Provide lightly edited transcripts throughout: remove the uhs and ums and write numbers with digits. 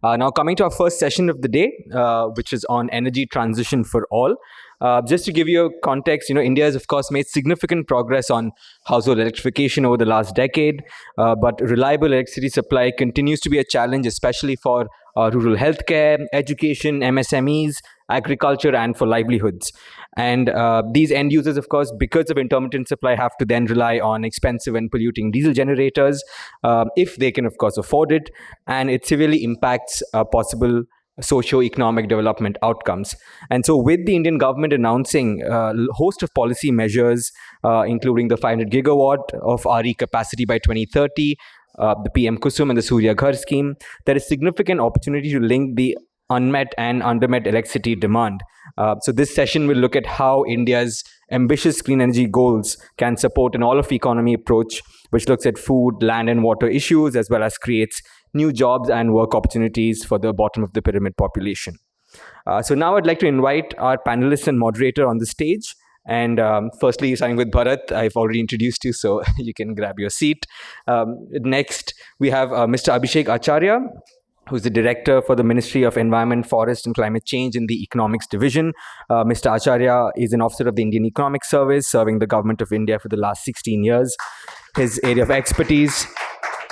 Now, coming to our first session of the day, which is on energy transition for all. Just to give you a context, India has, of course, made significant progress on household electrification over the last decade, but reliable electricity supply continues to be a challenge, especially for rural healthcare, education, MSMEs, agriculture, and for livelihoods. And these end users, of course, because of intermittent supply, have to then rely on expensive and polluting diesel generators if they can, of course, afford it. And it severely impacts possible socio-economic development outcomes. And so with the Indian government announcing a host of policy measures, including the 500 gigawatt of RE capacity by 2030, the PM-KUSUM and the SuryaGhar scheme, there is significant opportunity to link the unmet and undermet electricity demand. So this session will look at how India's ambitious clean energy goals can support an all-of-economy approach, which looks at food, land, and water issues, as well as creates new jobs and work opportunities for the bottom of the pyramid population. So now I'd like to invite our panelists and moderator on the stage. And firstly, starting with Bharat, I've already introduced you, so you can grab your seat. Next, we have Mr. Abhishek Acharya, who's the director for the Ministry of Environment, Forest and Climate Change in the Economics Division. Mr. Acharya is an officer of the Indian Economic Service, serving the government of India for the last 16 years. His area of expertise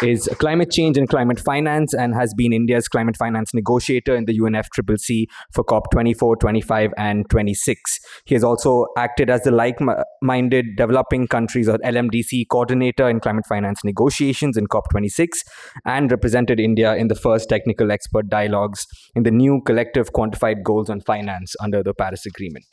is climate change and climate finance, and has been India's climate finance negotiator in the UNFCCC for COP 24, 25, and 26. He has also acted as the like-minded developing countries or LMDC coordinator in climate finance negotiations in COP 26, and represented India in the first technical expert dialogues in the new collective quantified goals on finance under the Paris Agreement.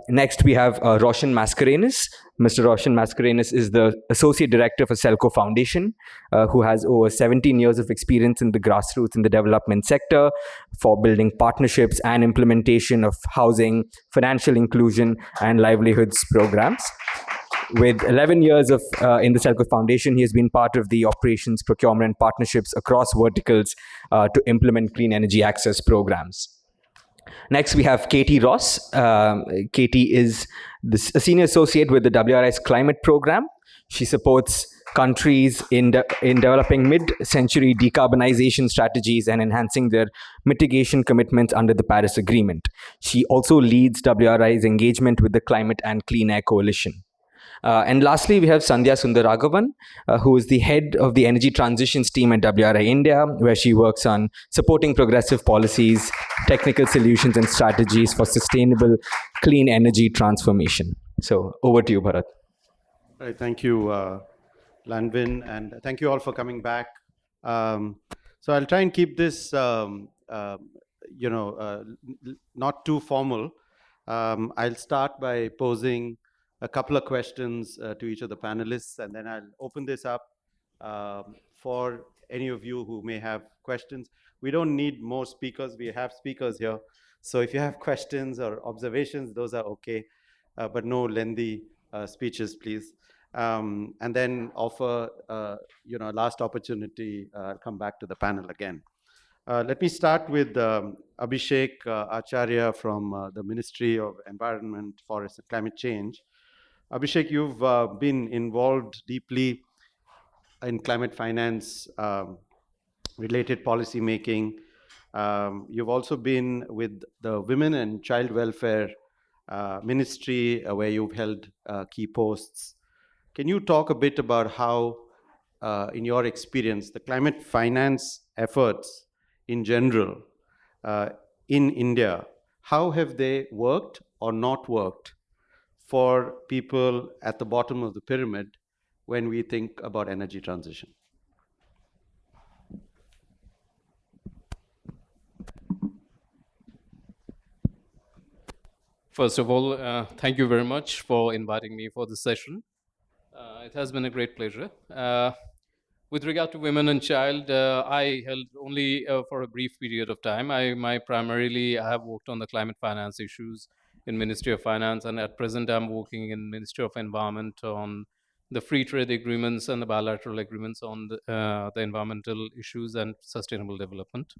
Next, we have Roshan Mascarenhas. Mr. Roshan Mascarenhas is the Associate Director for Selco Foundation, who has over 17 years of experience in the grassroots in the development sector for building partnerships and implementation of housing, financial inclusion, and livelihoods programs. With 11 years of in the Selco Foundation, he has been part of the operations, procurement, and partnerships across verticals to implement clean energy access programs. Next, we have Katie Ross. Katie is a senior associate with the WRI's climate program. She supports countries in developing mid-century decarbonization strategies and enhancing their mitigation commitments under the Paris Agreement. She also leads WRI's engagement with the Climate and Clean Air Coalition. And lastly, we have Sandhya Sundaragavan, who is the head of the energy transitions team at WRI-India, where she works on supporting progressive policies, technical solutions, and strategies for sustainable clean energy transformation. So over to you, Bharat. All right, thank you, Lanvin, and thank you all for coming back. So I'll try and keep this, not too formal. I'll start by posing a couple of questions to each of the panelists, and then I'll open this up for any of you who may have questions. We don't need more speakers. We have speakers here. So if you have questions or observations, those are okay, but no lengthy speeches, please. And then offer, last opportunity, come back to the panel again. Let me start with Abhishek Acharya from the Ministry of Environment, Forest and Climate Change. Abhishek, you've been involved deeply in climate finance related policy making. You've also been with the Women and Child Welfare Ministry, where you've held key posts. Can you talk a bit about how, in your experience, the climate finance efforts in general in India, how have they worked or not worked for people at the bottom of the pyramid when we think about energy transition? First of all, thank you very much for inviting me for this session. It has been a great pleasure. With regard to women and child, I held only for a brief period of time. I primarily have worked on the climate finance issues in Ministry of Finance, and at present I'm working in Ministry of Environment on the free trade agreements and the bilateral agreements on the environmental issues and sustainable development.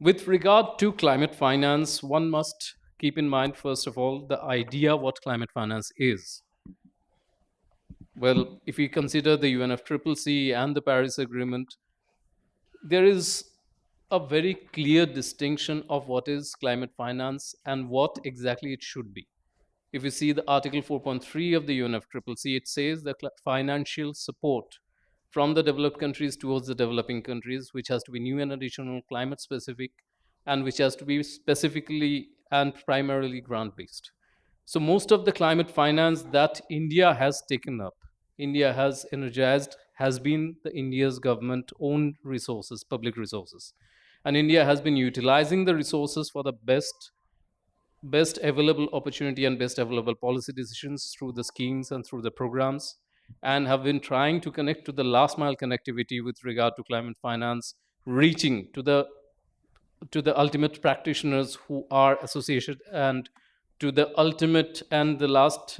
With regard to climate finance, one must keep in mind, first of all, the idea what climate finance is. Well, if we consider the UNFCCC and the Paris Agreement, there is a very clear distinction of what is climate finance and what exactly it should be. If you see the Article 4.3 of the UNFCCC, it says the financial support from the developed countries towards the developing countries, which has to be new and additional, climate specific, and which has to be specifically and primarily grant based. So, most of the climate finance that India has taken up, India has energized, has been the India's government owned resources, public resources. And India has been utilizing the resources for the best available opportunity and best available policy decisions through the schemes and through the programs, and have been trying to connect to the last mile connectivity with regard to climate finance, reaching to the ultimate practitioners who are associated, and to the ultimate and the last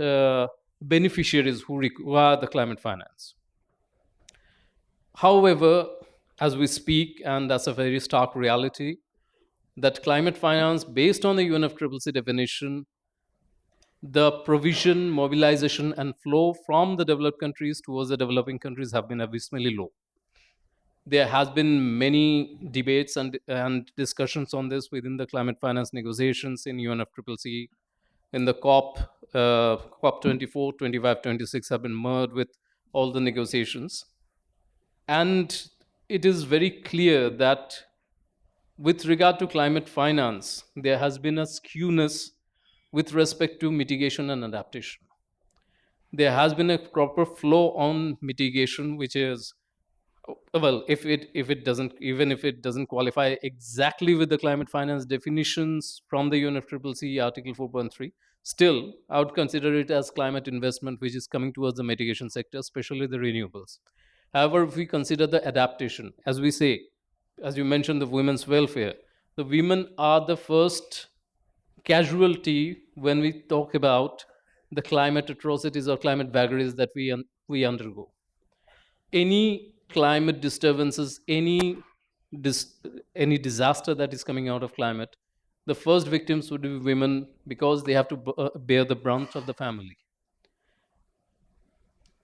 beneficiaries who require the climate finance. However, as we speak, and that's a very stark reality, that climate finance, based on the UNFCCC definition, the provision, mobilization, and flow from the developed countries towards the developing countries have been abysmally low. There has been many debates and discussions on this within the climate finance negotiations in UNFCCC. In the COP 24, 25, 26 have been merged with all the negotiations. And it is very clear that with regard to climate finance, there has been a skewness with respect to mitigation and adaptation. There has been a proper flow on mitigation, which is, well, if it doesn't, even if it doesn't qualify exactly with the climate finance definitions from the UNFCCC Article 4.3, still I would consider it as climate investment, which is coming towards the mitigation sector, especially the renewables. However, if we consider the adaptation, as we say, as you mentioned, the women's welfare, the women are the first casualty when we talk about the climate atrocities or climate vagaries that we undergo. Any climate disturbances, any disaster that is coming out of climate, the first victims would be women, because they have to bear the brunt of the family.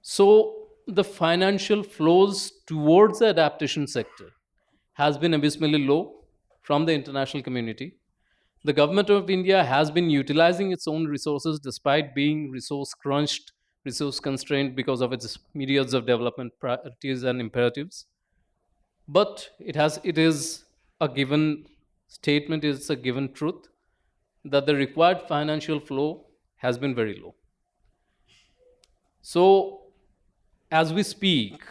So the financial flows towards the adaptation sector has been abysmally low from the international community. The government of India has been utilizing its own resources despite being resource crunched, resource constrained because of its myriads of development priorities and imperatives. But it is a given statement, it's a given truth that the required financial flow has been very low. So, as we speak,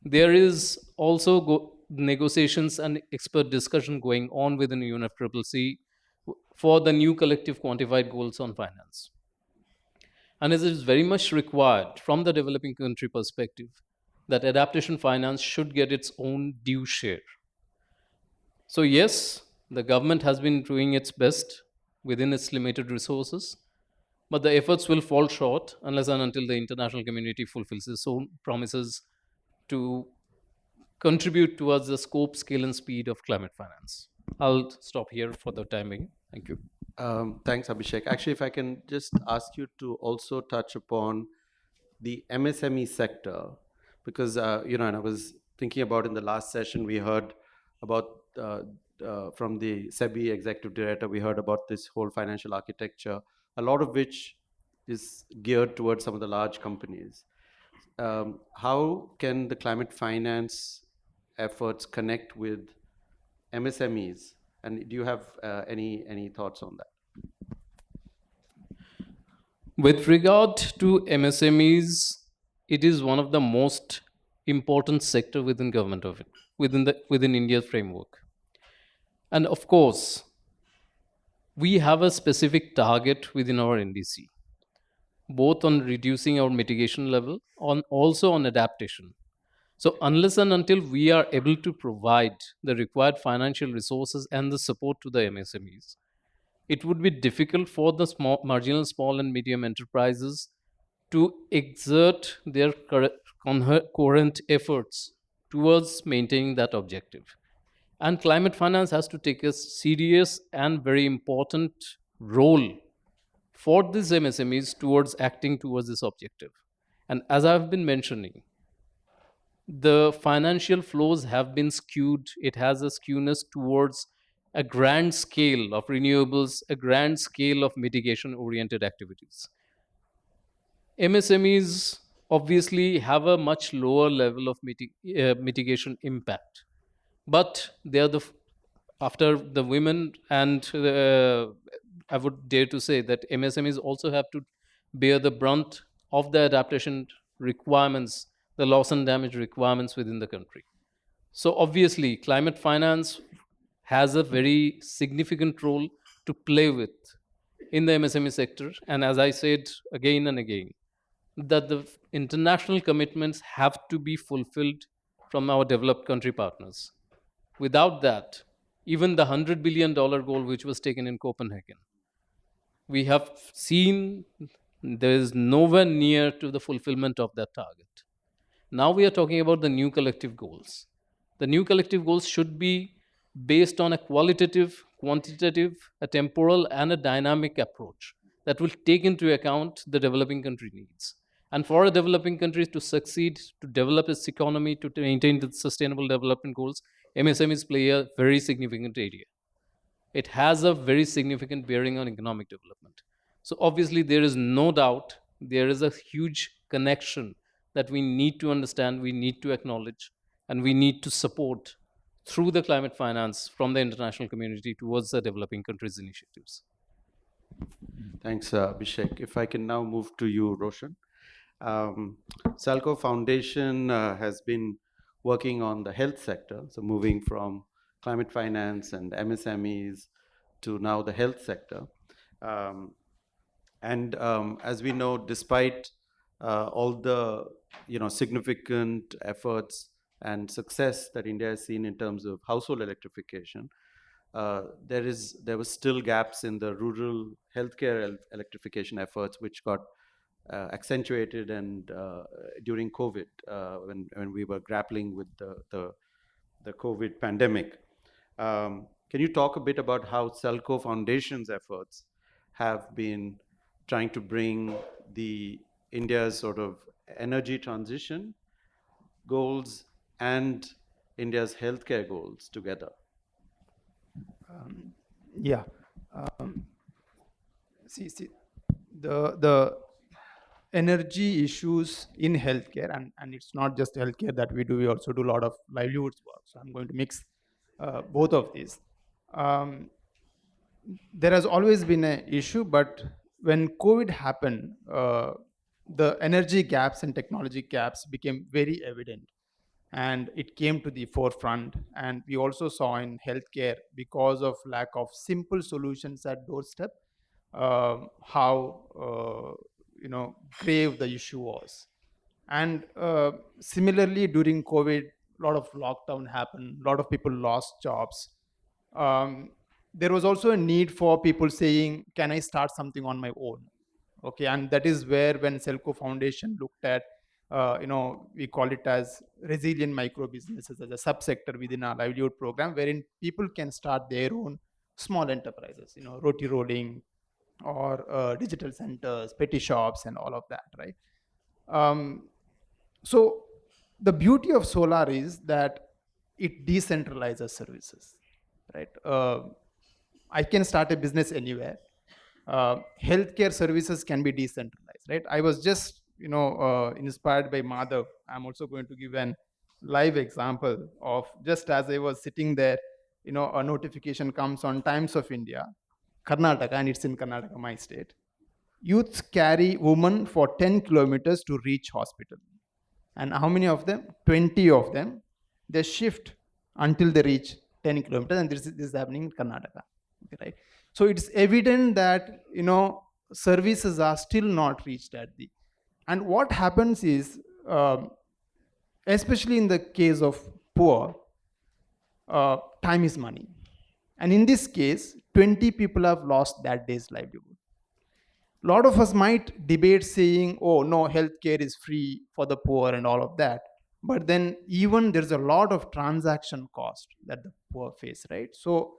there is also negotiations and expert discussion going on within UNFCCC for the new collective quantified goals on finance. And it is very much required from the developing country perspective that adaptation finance should get its own due share. So, yes, the government has been doing its best within its limited resources, but the efforts will fall short unless and until the international community fulfills its own promises to contribute towards the scope, scale, and speed of climate finance. I'll stop here for the time being. Thank you. Thanks, Abhishek. Actually, if I can just ask you to also touch upon the MSME sector, because, and I was thinking about in the last session, we heard about from the SEBI executive director, we heard about this whole financial architecture, a lot of which is geared towards some of the large companies. How can the climate finance efforts connect with MSMEs? And do you have any thoughts on that? With regard to MSMEs, it is one of the most important sector within government of it, within India's framework. And of course, we have a specific target within our NDC, both on reducing our mitigation level, on also on adaptation. So unless and until we are able to provide the required financial resources and the support to the MSMEs, it would be difficult for the marginal small and medium enterprises to exert their current efforts towards maintaining that objective. And climate finance has to take a serious and very important role for these MSMEs towards acting towards this objective. And as I've been mentioning, the financial flows have been skewed. It has a skewness towards a grand scale of renewables, a grand scale of mitigation oriented activities. MSMEs obviously have a much lower level of mitigation impact, but they are after the women, and I would dare to say that MSMEs also have to bear the brunt of the adaptation requirements, the loss and damage requirements within the country. So obviously, climate finance has a very significant role to play with in the MSME sector. And as I said again and again, that the international commitments have to be fulfilled from our developed country partners. Without that, even the $100 billion goal, which was taken in Copenhagen, we have seen there is nowhere near to the fulfillment of that target. Now we are talking about the new collective goals. The new collective goals should be based on a qualitative, quantitative, a temporal, and a dynamic approach that will take into account the developing country needs. And for a developing country to succeed, to develop its economy, to maintain the sustainable development goals, MSMEs play a very significant area. It has a very significant bearing on economic development. So obviously, there is no doubt there is a huge connection that we need to understand, we need to acknowledge, and we need to support through the climate finance from the international community towards the developing countries' initiatives. Thanks, Abhishek. If I can now move to you, Roshan. Salco Foundation has been working on the health sector, so moving from climate finance and MSMEs to now the health sector. As we know, despite all the significant efforts and success that India has seen in terms of household electrification, there was still gaps in the rural healthcare electrification efforts, which got accentuated and during COVID, when we were grappling with the COVID pandemic. Can you talk a bit about how Salco Foundation's efforts have been trying to bring the India's sort of energy transition goals and India's healthcare goals together? Yeah. See, the energy issues in healthcare, and it's not just healthcare that we do, we also do a lot of livelihoods work. So I'm going to mix both of these. There has always been an issue, but when COVID happened, the energy gaps and technology gaps became very evident, and it came to the forefront. And we also saw in healthcare, because of lack of simple solutions at doorstep, how grave the issue was. And similarly, during COVID, a lot of lockdown happened, a lot of people lost jobs. There was also a need for people saying, can I start something on my own? Okay, and that is where, when Salco Foundation looked at, we call it as resilient micro businesses as a subsector within our livelihood program, wherein people can start their own small enterprises, roti rolling or digital centers, petty shops, and all of that, right? So the beauty of solar is that it decentralizes services, right? I can start a business anywhere. Healthcare services can be decentralized, right? I was just, inspired by Madhav. I'm also going to give an live example of, just as I was sitting there, a notification comes on Times of India, Karnataka, and it's in Karnataka, my state. Youths carry women for 10 kilometers to reach hospital. And how many of them? 20 of them. They shift until they reach 10 kilometers, and this is happening in Karnataka. Okay, right? So it's evident that services are still not reached at the. And what happens is, especially in the case of poor, time is money. And in this case, 20 people have lost that day's livelihood. A lot of us might debate saying, oh, no, healthcare is free for the poor and all of that. But then even there's a lot of transaction cost that the poor face, right? So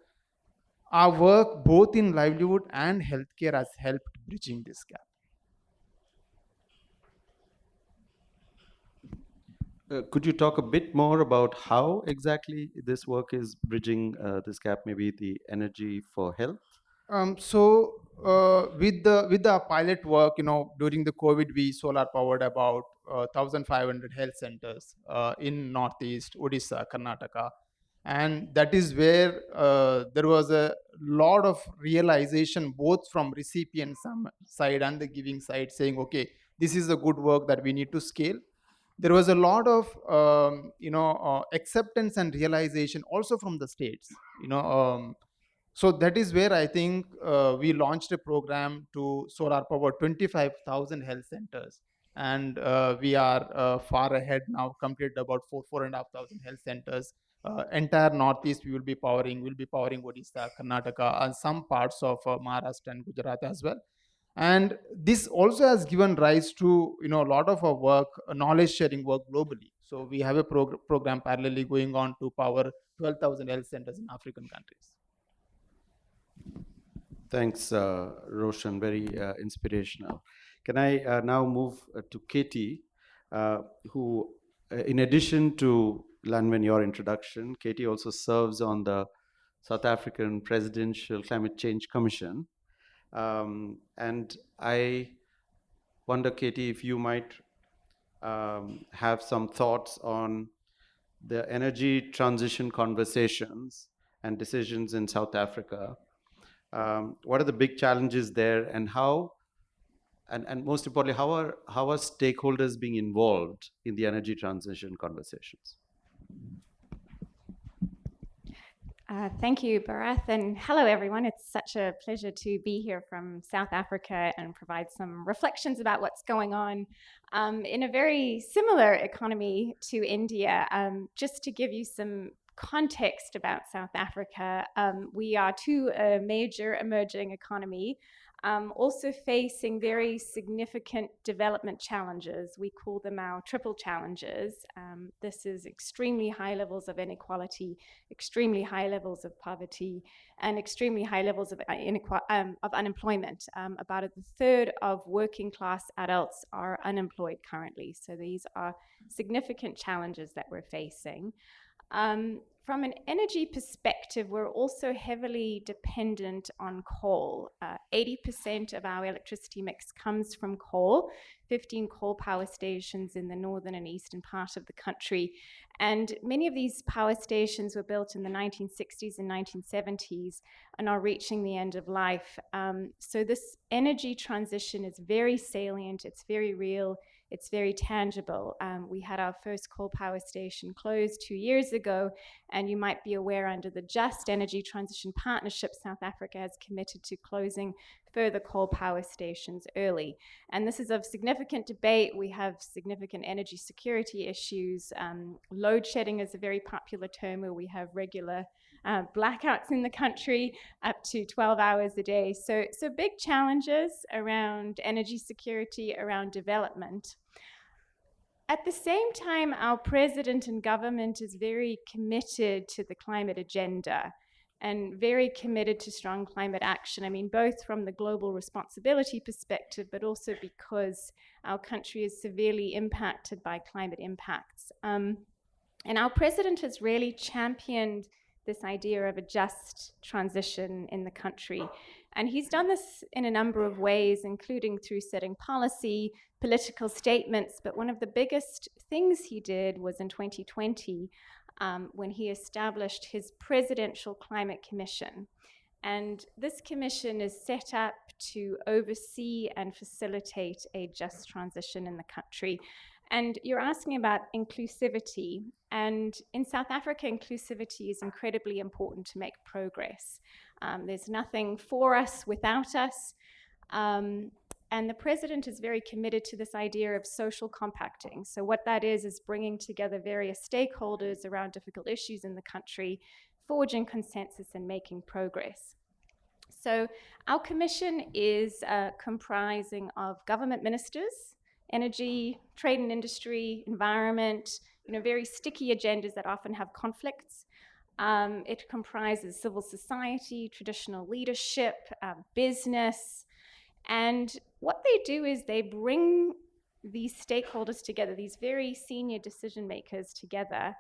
our work, both in livelihood and healthcare, has helped bridging this gap. Could you talk a bit more about how exactly this work is bridging this gap, maybe the energy for health? With the pilot work, during the COVID, we solar powered about 1,500 health centers in Northeast, Odisha, Karnataka, and that is where there was a lot of realization, both from recipient side and the giving side, saying, okay, this is a good work that we need to scale. There was a lot of acceptance and realization also from the states. So that is where I think we launched a program to solar power 25,000 health centers, and we are far ahead now, completed about 4,500 health centers. Entire Northeast we will be powering. We'll be powering Odisha, Karnataka, and some parts of Maharashtra and Gujarat as well. And this also has given rise to a lot of our work, knowledge sharing work globally. So we have a program parallelly going on to power 12,000 health centers in African countries. Thanks, Roshan. Very inspirational. Can I now move to Katie, who, in addition to Lanvin, your introduction, Katie also serves on the South African Presidential Climate Change Commission. And I wonder, Katie, if you might have some thoughts on the energy transition conversations and decisions in South Africa. What are the big challenges there, and how, and most importantly, how are stakeholders being involved in the energy transition conversations? Thank you, Bharath, and hello everyone. It's such a pleasure to be here from South Africa and provide some reflections about what's going on in a very similar economy to India. Just to give you some context about South Africa, we are too a major emerging economy, also facing very significant development challenges. We call them our triple challenges. This is extremely high levels of inequality, extremely high levels of poverty, and extremely high levels of unemployment. About a third of working class adults are unemployed currently. So these are significant challenges that we're facing. From an energy perspective, we're also heavily dependent on coal. 80% of our electricity mix comes from coal, 15 coal power stations in the northern and eastern part of the country. And many of these power stations were built in the 1960s and 1970s and are reaching the end of life. So this energy transition is very salient, it's very real, it's very tangible. We had our first coal power station closed 2 years ago, and you might be aware under the Just Energy Transition Partnership, South Africa has committed to closing further coal power stations early. And this is of significant debate. We have significant energy security issues. Load shedding is a very popular term, where we have regular blackouts in the country up to 12 hours a day. So big challenges around energy security, around development. At the same time, our president and government is very committed to the climate agenda and very committed to strong climate action. I mean, both from the global responsibility perspective, but also because our country is severely impacted by climate impacts. And our president has really championed this idea of a just transition in the country. And he's done this in a number of ways, including through setting policy, political statements. But one of the biggest things he did was in 2020, when he established his Presidential Climate Commission. And this commission is set up to oversee and facilitate a just transition in the country. And you're asking about inclusivity. And in South Africa, inclusivity is incredibly important to make progress. There's nothing for us without us. And the president is very committed to this idea of social compacting. So what that is bringing together various stakeholders around difficult issues in the country, forging consensus and making progress. So our commission is comprising of government ministers, energy, trade and industry, environment, very sticky agendas that often have conflicts. It comprises civil society, traditional leadership, business, and what they do is they bring these stakeholders together, these very senior decision makers together,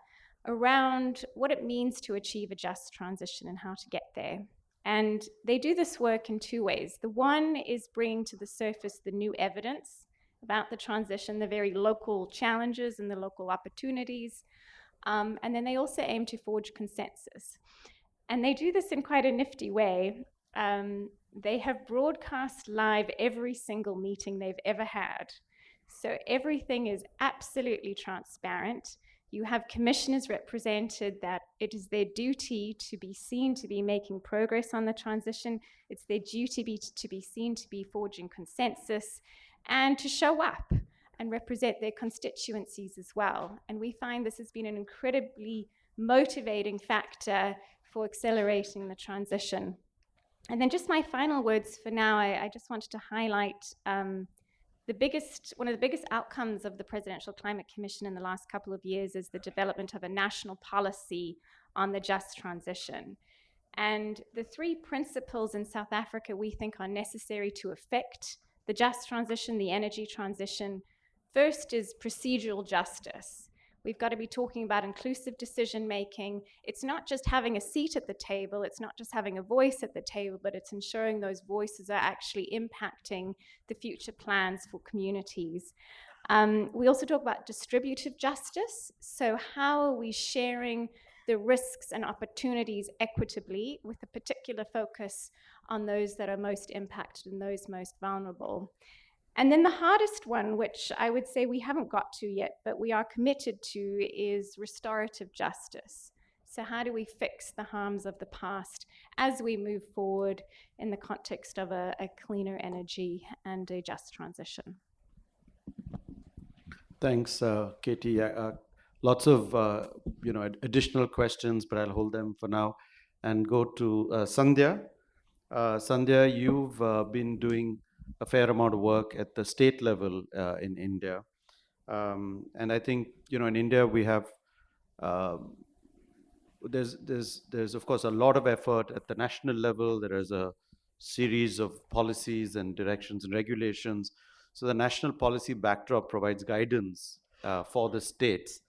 around what it means to achieve a just transition and how to get there. And they do this work in two ways. The one is bringing to the surface the new evidence about the transition, the very local challenges and the local opportunities. And then they also aim to forge consensus. And they do this in quite a nifty way. They have broadcast live every single meeting they've ever had. So everything is absolutely transparent. You have commissioners represented that it is their duty to be seen to be making progress on the transition. It's their duty to be seen to be forging consensus and to show up and represent their constituencies as well. And we find this has been an incredibly motivating factor for accelerating the transition. And then just my final words for now, I just wanted to highlight one of the biggest outcomes of the Presidential Climate Commission in the last couple of years is the development of a national policy on the just transition. And the three principles in South Africa we think are necessary to effect the just transition, the energy transition. First is procedural justice. We've got to be talking about inclusive decision making. It's not just having a seat at the table, it's not just having a voice at the table, but it's ensuring those voices are actually impacting the future plans for communities. We also talk about distributive justice. So how are we sharing the risks and opportunities equitably, with a particular focus on those that are most impacted and those most vulnerable? And then the hardest one, which I would say we haven't got to yet, but we are committed to, is restorative justice. So how do we fix the harms of the past as we move forward in the context of a cleaner energy and a just transition? Thanks, Katie. Lots of additional questions, but I'll hold them for now and go to Sandhya. Sandhya, you've been doing a fair amount of work at the state level in India. And I think, in India we have, there's of course a lot of effort at the national level. There is a series of policies and directions and regulations. So the national policy backdrop provides guidance for the states.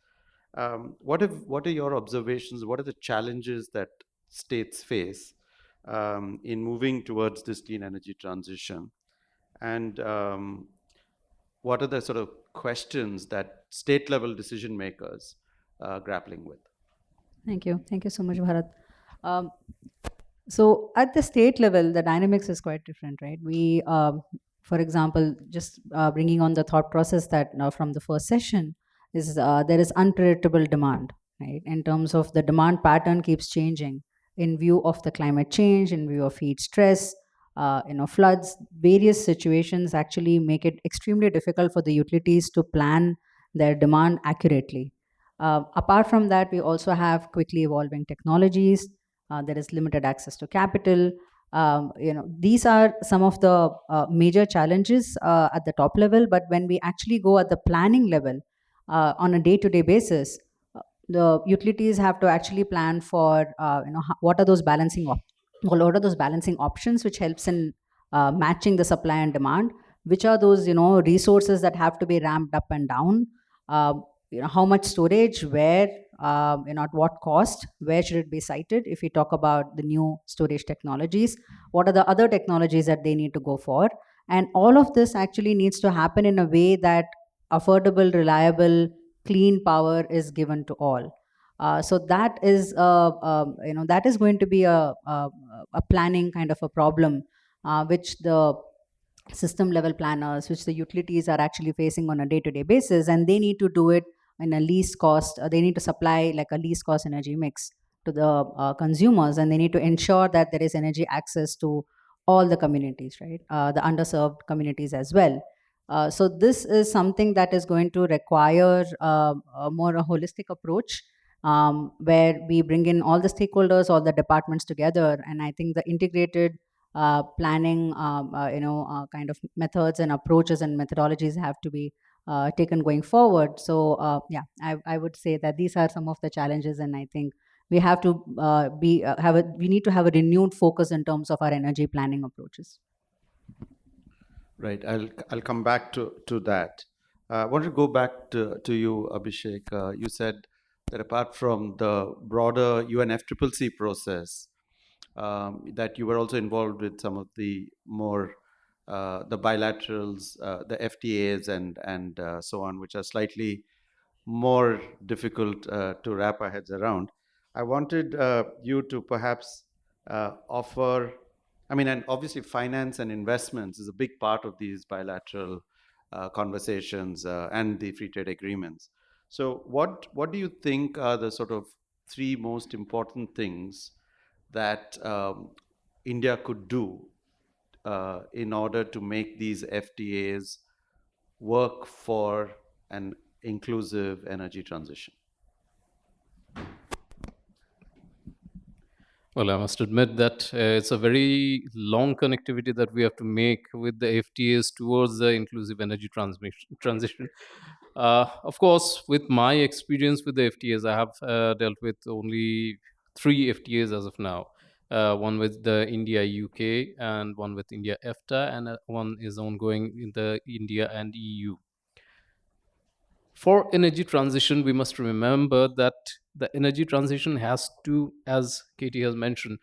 What are your observations? What are the challenges that states face in moving towards this clean energy transition? And what are the sort of questions that state level decision makers are grappling with? Thank you. Thank you so much, Bharat. So at the state level, the dynamics is quite different, right? We, for example, just bringing on the thought process that from the first session is there is unpredictable demand, right? In terms of the demand pattern keeps changing in view of the climate change, in view of heat stress, floods, various situations actually make it extremely difficult for the utilities to plan their demand accurately. Apart from that, we also have quickly evolving technologies. There is limited access to capital. These are some of the major challenges at the top level. But when we actually go at the planning level, on a day-to-day basis, the utilities have to actually plan for what are those balancing options which helps in matching the supply and demand, which are those resources that have to be ramped up and down, how much storage, where, at what cost, where should it be sited if we talk about the new storage technologies, what are the other technologies that they need to go for. And all of this actually needs to happen in a way that affordable, reliable, clean power is given to all. So that is that is going to be a planning kind of a problem, which the system level planners, which the utilities are actually facing on a day-to-day basis, and they need to do it in a least cost. They need to supply like a least cost energy mix to the consumers, and they need to ensure that there is energy access to all the communities, right? The underserved communities as well. So this is something that is going to require a more a holistic approach, where we bring in all the stakeholders, all the departments together. And I think the integrated planning, kind of methods and approaches and methodologies have to be taken going forward. So I would say that these are some of the challenges, and I think we have to we need to have a renewed focus in terms of our energy planning approaches. Right. I'll come back to that. I want to go back to you, Abhishek. You said that apart from the broader UNFCCC process, that you were also involved with some of the more the bilaterals, the FTAs, and so on, which are slightly more difficult to wrap our heads around. I wanted you to perhaps offer, I mean, and obviously finance and investments is a big part of these bilateral conversations and the free trade agreements. So what do you think are the sort of three most important things that India could do in order to make these FTAs work for an inclusive energy transition? Well, I must admit that it's a very long connectivity that we have to make with the FTAs towards the inclusive energy transition. Of course, with my experience with the FTAs, I have dealt with only 3 FTAs as of now. One with the India UK, and one with India EFTA, and one is ongoing in the India and EU. For energy transition, we must remember that the energy transition has to, as Katie has mentioned,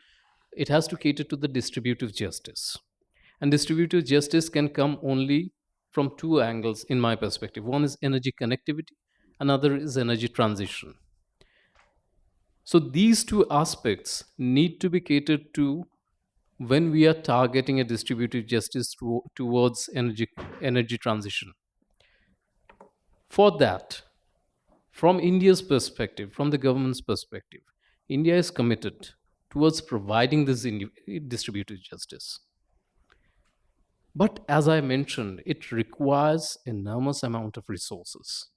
it has to cater to the distributive justice. And distributive justice can come only from 2 angles, in my perspective. One is energy connectivity, another is energy transition. So these 2 aspects need to be catered to when we are targeting a distributive justice towards energy transition. For that, from India's perspective, from the government's perspective, India is committed towards providing this distributive justice. But as I mentioned, it requires enormous amount of resources.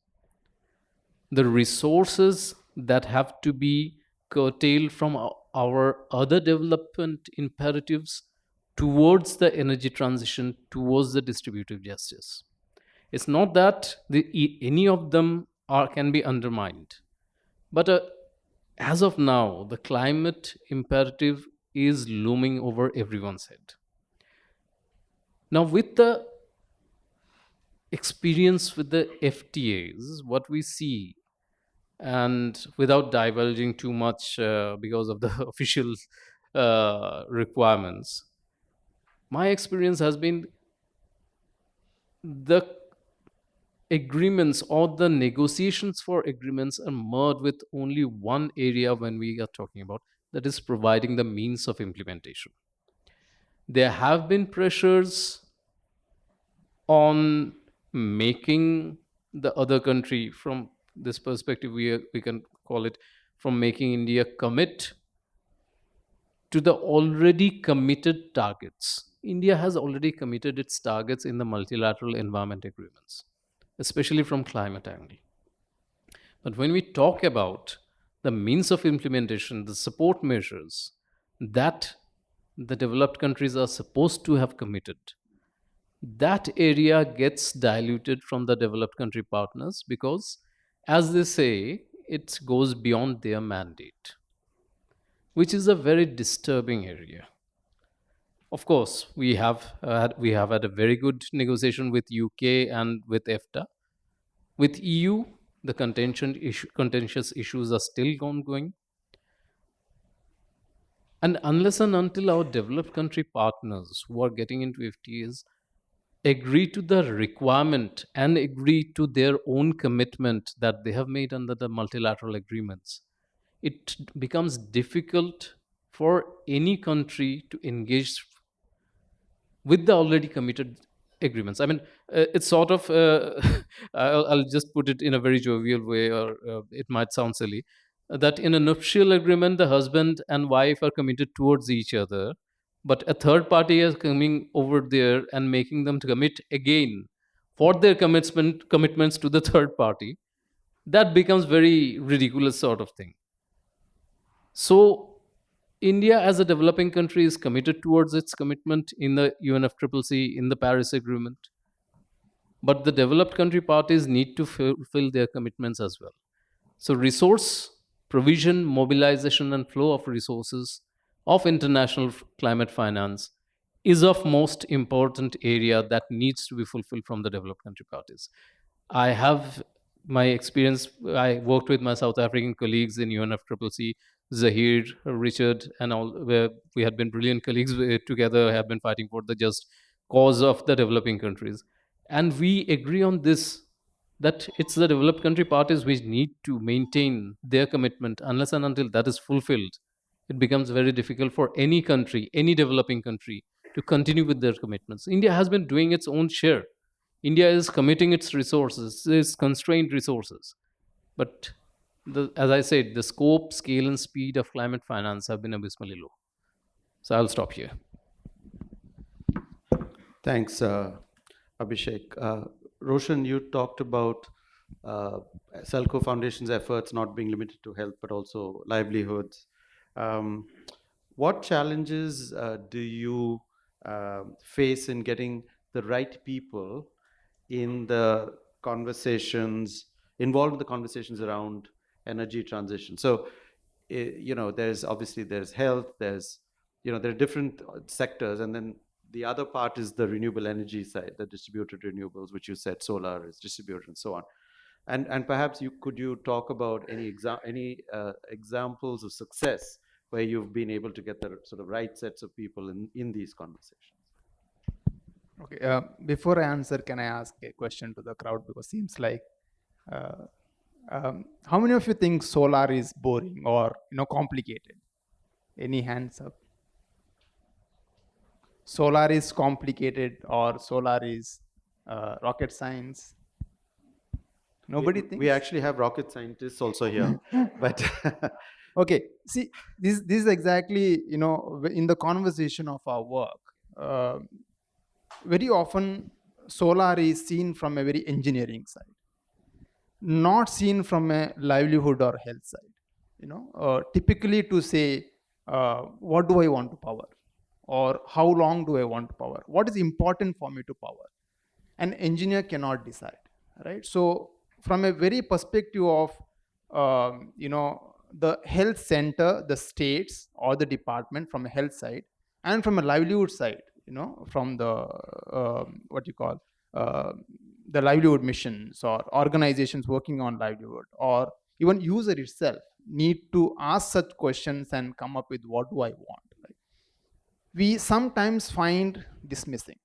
The resources that have to be curtailed from our other development imperatives towards the energy transition, towards the distributive justice. It's not that any of them can be undermined. But as of now, the climate imperative is looming over everyone's head. Now, with the experience with the FTAs, what we see, and without divulging too much because of the official requirements, my experience has been the agreements or the negotiations for agreements are marred with only one area when we are talking about, that is providing the means of implementation. There have been pressures on making the other country, from this perspective we can call it, from making India commit to the already committed targets. India has already committed its targets in the multilateral environment agreements, especially from climate angle. But when we talk about the means of implementation, the support measures that the developed countries are supposed to have committed, that area gets diluted from the developed country partners because, as they say, it goes beyond their mandate, which is a very disturbing area. Of course, we have had a very good negotiation with UK and with EFTA. With EU, the contentious issues are still ongoing. And unless and until our developed country partners who are getting into FTAs agree to the requirement and agree to their own commitment that they have made under the multilateral agreements, it becomes difficult for any country to engage with the already committed agreements. I mean, it's sort of, I'll just put it in a very jovial way, or it might sound silly, that in a nuptial agreement, the husband and wife are committed towards each other, but a third party is coming over there and making them to commit again for their commitments to the third party. That becomes very ridiculous sort of thing. So India, as a developing country, is committed towards its commitment in the UNFCCC, in the Paris Agreement. But the developed country parties need to fulfill their commitments as well. So resource provision, mobilization, and flow of resources of international climate finance is of most important area that needs to be fulfilled from the developed country parties. I have my experience. I worked with my South African colleagues in UNFCCC, Zahir, Richard, and all. Where we had been brilliant colleagues together, have been fighting for the just cause of the developing countries. And we agree on this, that it's the developed country parties which need to maintain their commitment. Unless and until that is fulfilled, it becomes very difficult for any country, any developing country, to continue with their commitments. India has been doing its own share. India is committing its resources, its constrained resources. But as I said, the scope, scale, and speed of climate finance have been abysmally low. So I'll stop here. Thanks, Abhishek. Roshan, you talked about Selco Foundation's efforts not being limited to health, but also livelihoods. What challenges do you face in getting the right people in the conversations, involved in the conversations around energy transition? So, there's health, there are different sectors, and then the other part is the renewable energy side, the distributed renewables, which you said solar is distributed and so on. And perhaps could you talk about any examples of success where you've been able to get the sort of right sets of people in these conversations? Okay, before I answer, can I ask a question to the crowd? Because it seems like, how many of you think solar is boring or complicated? Any hands up? Solar is complicated or solar is rocket science? Nobody thinks? We actually have rocket scientists also here, but okay, see, this is exactly, in the conversation of our work, very often solar is seen from a very engineering side, not seen from a livelihood or health side. Typically to say, what do I want to power? Or how long do I want to power? What is important for me to power? An engineer cannot decide, right? So from a very perspective of, the health center, the states or the department from a health side, and from a livelihood side, from the, the livelihood missions or organizations working on livelihood, or even user itself need to ask such questions and come up with what do I want. Right? We sometimes find dismissing.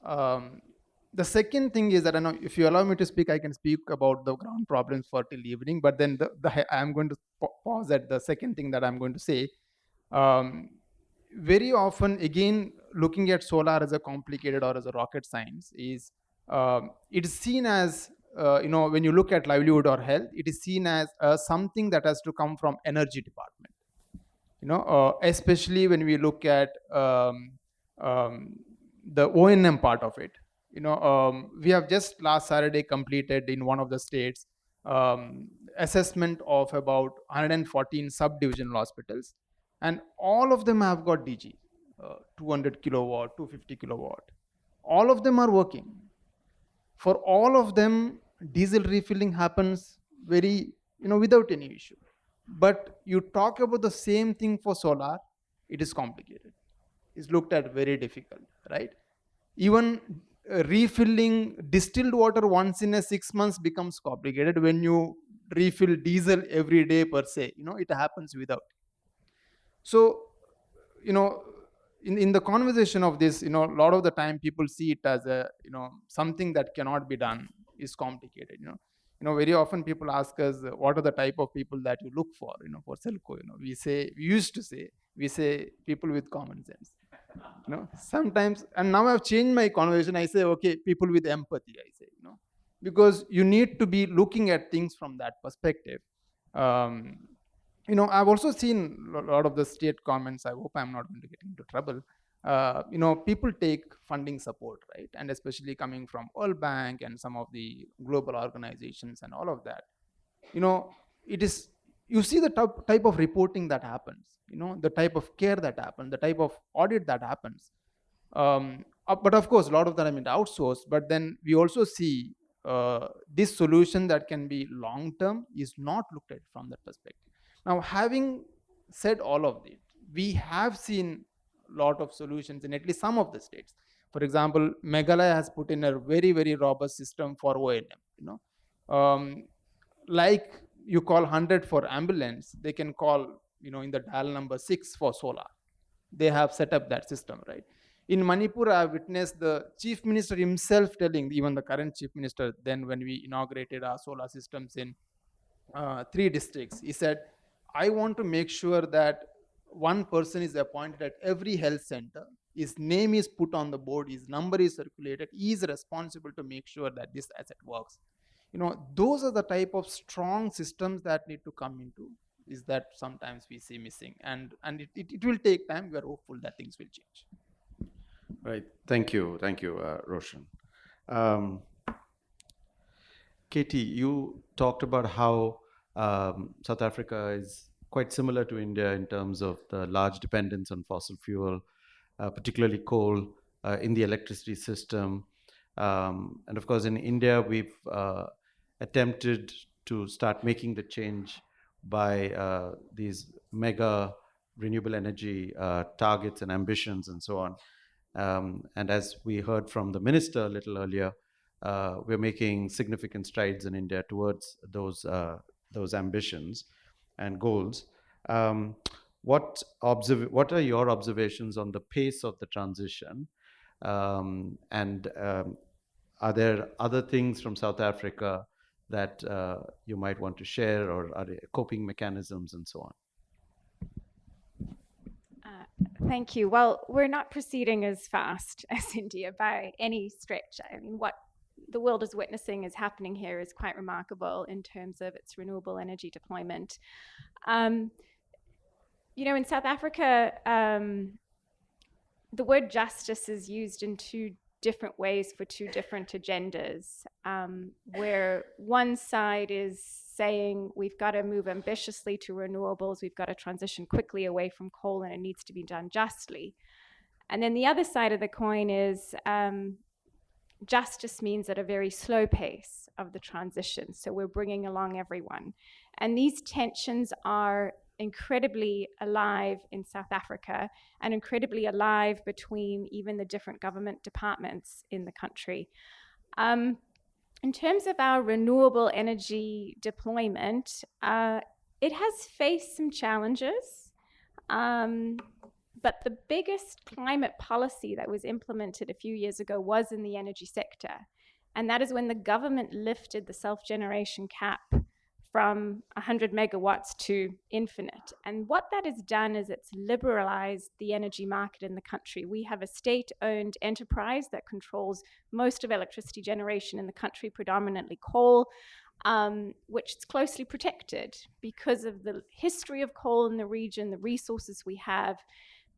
The second thing is that, I know if you allow me to speak, I can speak about the ground problems for till evening, but then I'm going to pause at the second thing that I'm going to say. Very often, again, looking at solar as a complicated or as a rocket science is, it is seen as, when you look at livelihood or health, it is seen as something that has to come from energy department. Especially when we look at the O&M part of it. We have just last Saturday completed in one of the states assessment of about 114 subdivisional hospitals, and all of them have got DG, 200 kilowatt, 250 kilowatt. All of them are working. For all of them, diesel refilling happens very, without any issue. But you talk about the same thing for solar, it is complicated. It's looked at very difficult, right? Even refilling distilled water once in a 6 months becomes complicated. When you refill diesel every day per se, it happens without. So, in the conversation of this, a lot of the time people see it as a, something that cannot be done, is complicated. Very often people ask us, what are the type of people that you look for, for Selco? We say people with common sense. Sometimes, and now I've changed my conversation. I say, okay, people with empathy. I say, because you need to be looking at things from that perspective. I've also seen a lot of the state comments. I hope I'm not going to get into trouble. People take funding support, right? And especially coming from World Bank and some of the global organizations and all of that. It is, you see the type of reporting that happens, the type of care that happens, the type of audit that happens. But of course, a lot of that outsourced. But then we also see this solution that can be long-term is not looked at from that perspective. Now, having said all of it, we have seen a lot of solutions in at least some of the states. For example, Meghalaya has put in a very, very robust system for O&M. Like you call 100 for ambulance, they can call, in the dial number 6 for solar. They have set up that system, right? In Manipur, I have witnessed the chief minister himself telling, even the current chief minister, then when we inaugurated our solar systems in 3 districts, he said, I want to make sure that one person is appointed at every health center. His name is put on the board, his number is circulated. He is responsible to make sure that this asset works. Those are the type of strong systems that need to come into, is that sometimes we see missing. And it will take time. We are hopeful that things will change. Right. Thank you, Roshan. Katie, you talked about how South Africa is quite similar to India in terms of the large dependence on fossil fuel, particularly coal, in the electricity system. And of course, in India, we've attempted to start making the change by these mega renewable energy targets and ambitions and so on. And as we heard from the minister a little earlier, we're making significant strides in India towards those ambitions and goals. What are your observations on the pace of the transition? And are there other things from South Africa that you might want to share, or are there coping mechanisms and so on? Thank you. Well, we're not proceeding as fast as India by any stretch. I mean, what the world is witnessing is happening here is quite remarkable in terms of its renewable energy deployment. In South Africa, the word justice is used in 2 different ways for 2 different agendas, where one side is saying we've got to move ambitiously to renewables, we've got to transition quickly away from coal, and it needs to be done justly. And then the other side of the coin is justice means at a very slow pace of the transition. So we're bringing along everyone. And these tensions are incredibly alive in South Africa and incredibly alive between even the different government departments in the country. In terms of our renewable energy deployment, it has faced some challenges. But the biggest climate policy that was implemented a few years ago was in the energy sector. And that is when the government lifted the self-generation cap from 100 megawatts to infinite. And what that has done is it's liberalized the energy market in the country. We have a state-owned enterprise that controls most of electricity generation in the country, predominantly coal, which is closely protected because of the history of coal in the region, the resources we have.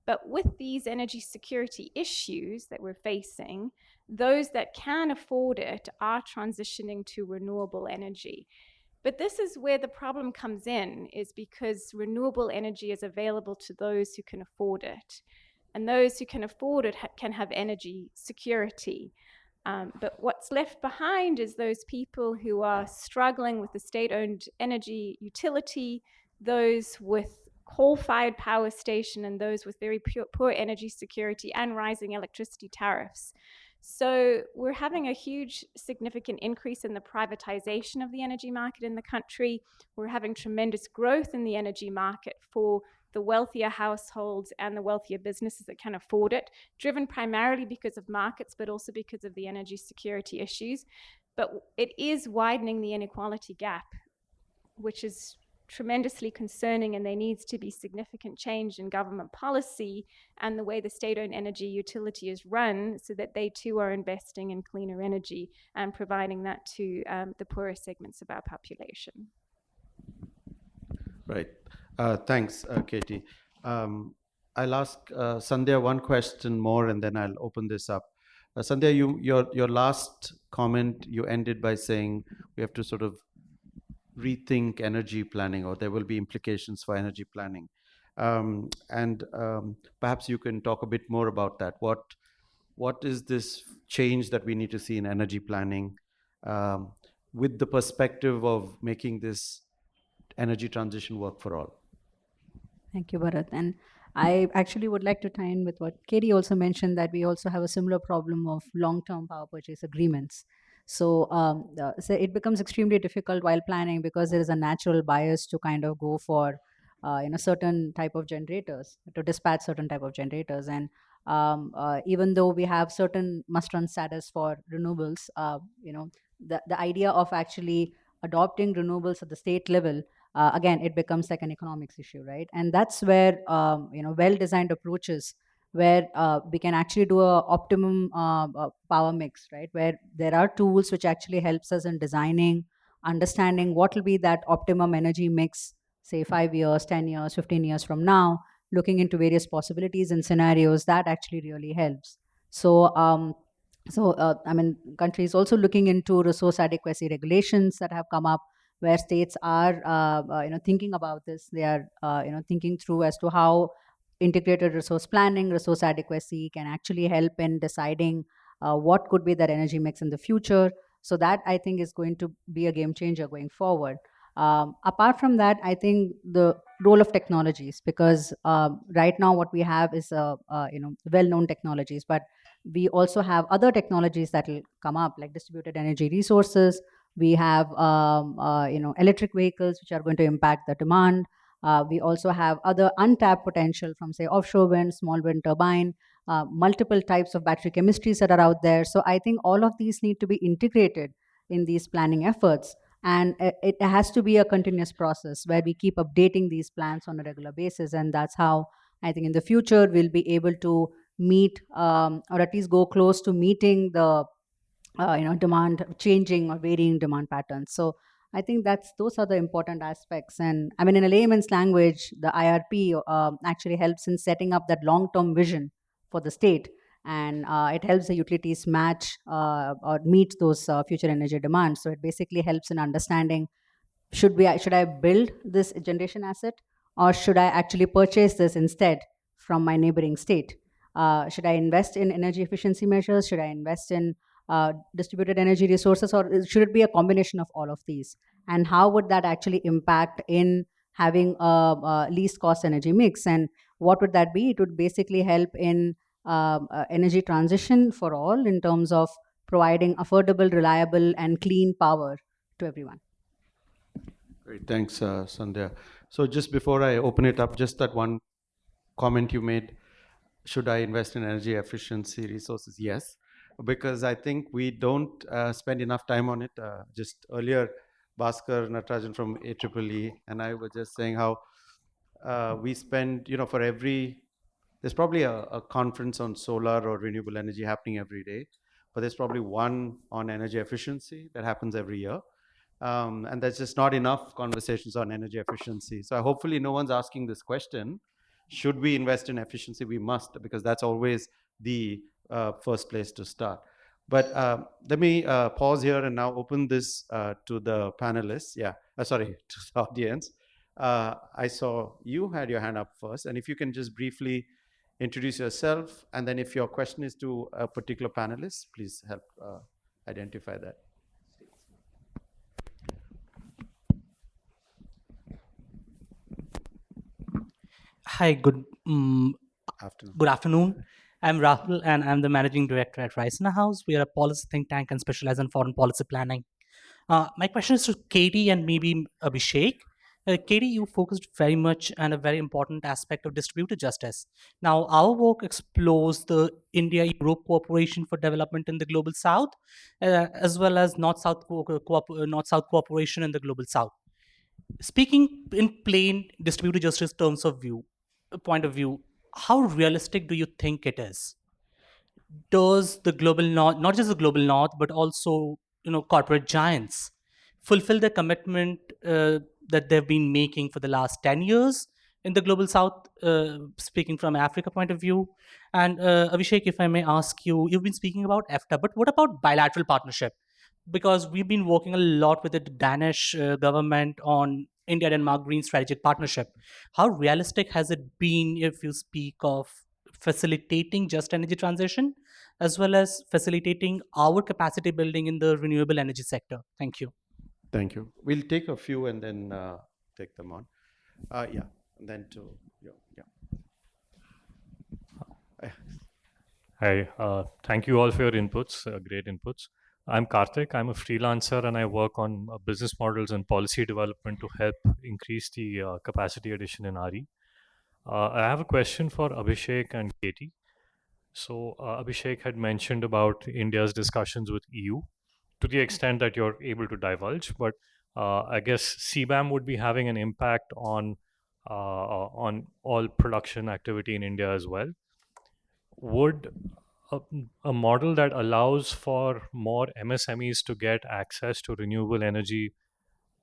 But with these energy security issues that we're facing, those that can afford it are transitioning to renewable energy. But this is where the problem comes in, is because renewable energy is available to those who can afford it. And those who can afford it can have energy security. But what's left behind is those people who are struggling with the state-owned energy utility, those with coal-fired power station, and those with very poor energy security and rising electricity tariffs. So we're having a huge, significant increase in the privatization of the energy market in the country. We're having tremendous growth in the energy market for the wealthier households and the wealthier businesses that can afford it, driven primarily because of markets, but also because of the energy security issues. But it is widening the inequality gap, which is tremendously concerning, and there needs to be significant change in government policy and the way the state-owned energy utility is run, so that they too are investing in cleaner energy and providing that to the poorer segments of our population. Right. Thanks, Katie. I'll ask Sandhya one question more, and then I'll open this up. Sandhya, your last comment, you ended by saying we have to sort of rethink energy planning, or there will be implications for energy planning. Perhaps you can talk a bit more about that. What is this change that we need to see in energy planning with the perspective of making this energy transition work for all? Thank you, Bharat. And I actually would like to tie in with what Katie also mentioned, that we also have a similar problem of long-term power purchase agreements. So it becomes extremely difficult while planning because there is a natural bias to kind of go for certain type of generators, to dispatch certain type of generators. And even though we have certain must-run status for renewables, the idea of actually adopting renewables at the state level, again, it becomes like an economics issue, right? And that's where well-designed approaches, where we can actually do a optimum power mix, right? Where there are tools which actually helps us in designing, understanding what will be that optimum energy mix, say 5 years, 10 years, 15 years from now, looking into various possibilities and scenarios. That actually really helps. I mean, countries also looking into resource adequacy regulations that have come up, where states are thinking about this. They are thinking through as to how integrated resource planning, resource adequacy can actually help in deciding what could be their energy mix in the future. So that, I think, is going to be a game changer going forward. Apart from that, I think the role of technologies, because right now what we have is well-known technologies, but we also have other technologies that will come up, like distributed energy resources. We have electric vehicles, which are going to impact the demand. We also have other untapped potential from, say, offshore wind, small wind turbine, multiple types of battery chemistries that are out there. So I think all of these need to be integrated in these planning efforts. And it has to be a continuous process where we keep updating these plans on a regular basis. And that's how I think in the future we'll be able to meet or at least go close to meeting the demand changing or varying demand patterns. So I think those are the important aspects. And I mean, in a layman's language, the IRP actually helps in setting up that long-term vision for the state, and it helps the utilities match or meet those future energy demands. So it basically helps in understanding, should I build this generation asset, or should I actually purchase this instead from my neighboring state? Should I invest in energy efficiency measures? Should I invest in distributed energy resources, or should it be a combination of all of these? And how would that actually impact in having a least cost energy mix? And what would that be? It would basically help in energy transition for all, in terms of providing affordable, reliable, and clean power to everyone. Great, thanks, Sandhya. So just before I open it up, just that one comment you made, should I invest in energy efficiency resources? Yes, because I think we don't spend enough time on it. Just earlier, Bhaskar Natarajan from AEEE and I were just saying how we spend, for there's probably a conference on solar or renewable energy happening every day, but there's probably one on energy efficiency that happens every year. And there's just not enough conversations on energy efficiency. So hopefully no one's asking this question, should we invest in efficiency? We must, because that's always the first place to start. But let me pause here and now open this to the panelists. Yeah, sorry, to the audience. I saw you had your hand up first, and if you can just briefly introduce yourself, and then if your question is to a particular panelist, please help identify that. Hi, Afternoon. good afternoon. I'm Rahul, and I'm the managing director at Risana House. We are a policy think tank and specialize in foreign policy planning. My question is to Katie and maybe Abhishek. Katie, you focused very much on a very important aspect of distributed justice. Now, our work explores the India-Europe cooperation for development in the global south, as well as North-South cooperation in the global south. Speaking in plain distributed justice point of view, how realistic do you think it is? Does the global north, not just the global north, but also corporate giants, fulfill the commitment that they've been making for the last 10 years in the global south, speaking from Africa point of view? And Abhishek, if I may ask you, you've been speaking about EFTA, but what about bilateral partnership? Because we've been working a lot with the Danish government on India-Denmark Green Strategic Partnership. How realistic has it been, if you speak of facilitating just energy transition, as well as facilitating our capacity building in the renewable energy sector? Thank you. Thank you. We'll take a few and then take them on. Yeah, and then to, yeah. Hi, thank you all for your inputs, great inputs. I'm Karthik. I'm a freelancer and I work on business models and policy development to help increase the capacity addition in RE. I have a question for Abhishek and Katie. So, Abhishek had mentioned about India's discussions with EU to the extent that you're able to divulge, but I guess CBAM would be having an impact on all production activity in India as well. Would a, a model that allows for more MSMEs to get access to renewable energy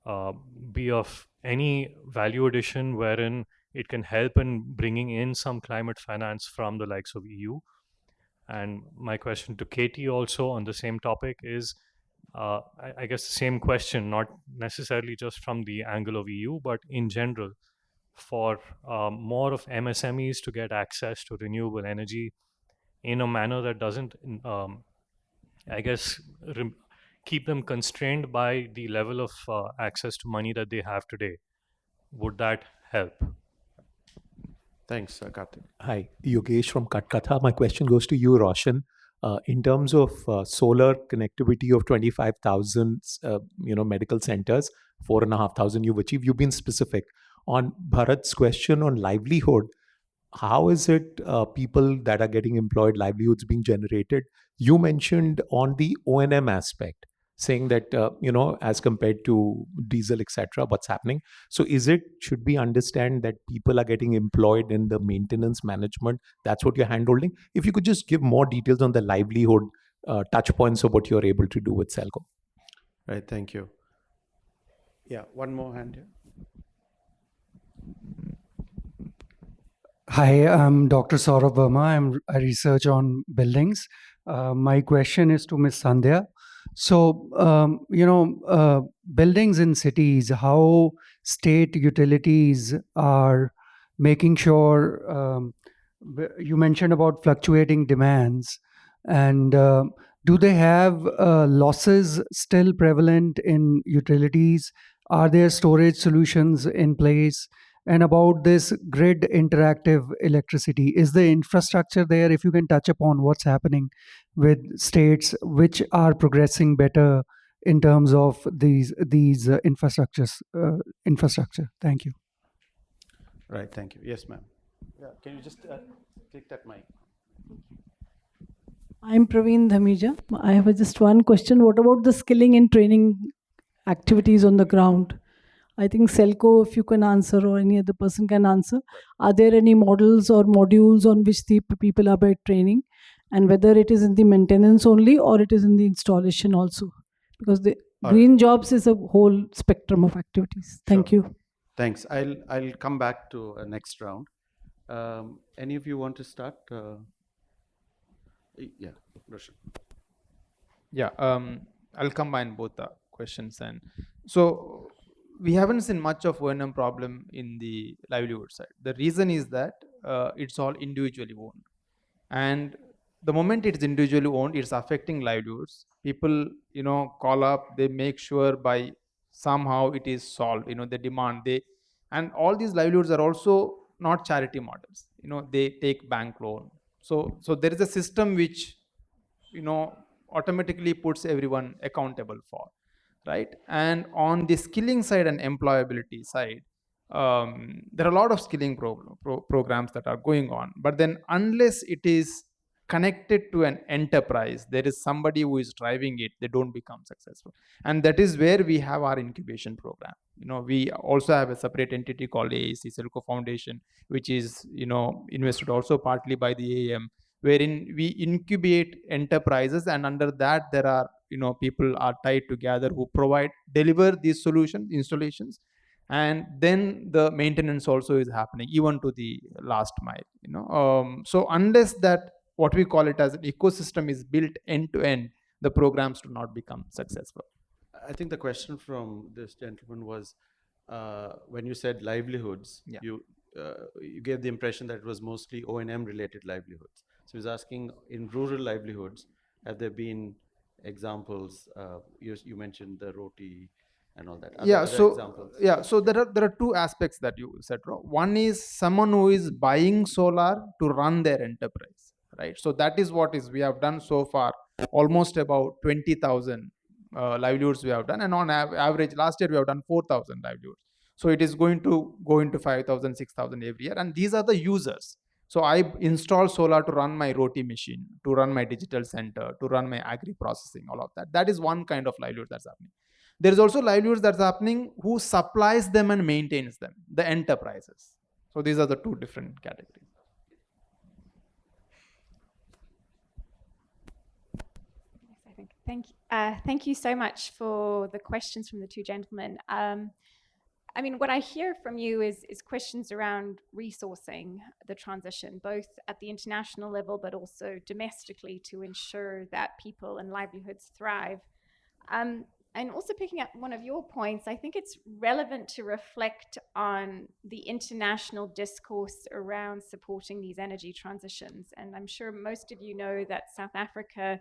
uh, be of any value addition wherein it can help in bringing in some climate finance from the likes of EU? And my question to Katie also on the same topic is, I guess the same question, not necessarily just from the angle of EU, but in general, for more of MSMEs to get access to renewable energy in a manner that doesn't, I guess, keep them constrained by the level of access to money that they have today. Would that help? Thanks, Karthik. Hi, Yogesh from Katkatha. My question goes to you, Roshan. In terms of solar connectivity of 25,000, medical centers, 4,500 you've achieved. You've been specific. On Bharat's question on livelihood, how is it people that are getting employed, livelihoods being generated? You mentioned on the O&M aspect, saying that as compared to diesel, etc., what's happening. So should we understand that people are getting employed in the maintenance management? That's what you're handholding. If you could just give more details on the livelihood touch points of what you're able to do with Selco. Right, thank you. Yeah, one more hand here. Hi, I'm Dr. Saurabh Verma. I research on buildings. My question is to Ms. Sandhya. So, buildings in cities, how state utilities are making sure, you mentioned about fluctuating demands, and do they have losses still prevalent in utilities? Are there storage solutions in place? And about this grid interactive electricity, is the infrastructure there? If you can touch upon what's happening with states which are progressing better in terms of these infrastructure. Thank you. Right, thank you. Yes, ma'am. Yeah, can you just take that mic? I'm Praveen Dhamija. I have just one question. What about the skilling and training activities on the ground? I think Selco, if you can answer, or any other person can answer. Are there any models or modules on which the people are by training, and whether it is in the maintenance only or it is in the installation also? Because the green jobs is a whole spectrum of activities. Thank you. Thanks. I'll come back to a next round. Any of you want to start? Yeah, Roshan. Yeah, I'll combine both the questions. And so we haven't seen much of O&M problem in the livelihood side. The reason is that it's all individually owned. And the moment it's individually owned, it's affecting livelihoods. People, call up, they make sure by somehow it is solved, they demand, and all these livelihoods are also not charity models. They take bank loan. So there is a system which, automatically puts everyone accountable for, right? And on the skilling side and employability side, there are a lot of skilling programs that are going on. But then unless it is connected to an enterprise, there is somebody who is driving it, they don't become successful. And that is where we have our incubation program. We also have a separate entity called AAC Selco Foundation, which is, invested also partly by the AM, wherein we incubate enterprises, and under that there are, people are tied together who deliver these solutions, installations, and then the maintenance also is happening even to the last mile. So unless that, what we call it as an ecosystem, is built end to end, the programs do not become successful. I think the question from this gentleman was, when you said livelihoods, Yeah. you gave the impression that it was mostly O&M related livelihoods. So he was asking, in rural livelihoods, have there been examples? You mentioned the roti and all that. So there are two aspects that you said. One is someone who is buying solar to run their enterprise, right? So that is what is we have done so far, almost about 20,000 livelihoods we have done, and on average last year we have done 4,000 livelihoods. So it is going to go into 5,000, 6,000 every year, and these are the users. So I install solar to run my roti machine, to run my digital center, to run my agri processing, all of that. That is one kind of livelihood that's happening. There is also livelihoods that's happening who supplies them and maintains them, the enterprises. So these are the two different categories. Thank you so much for the questions from the two gentlemen. I mean, what I hear from you is questions around resourcing the transition, both at the international level, but also domestically to ensure that people and livelihoods thrive. And also picking up one of your points, I think it's relevant to reflect on the international discourse around supporting these energy transitions. And I'm sure most of you know that South Africa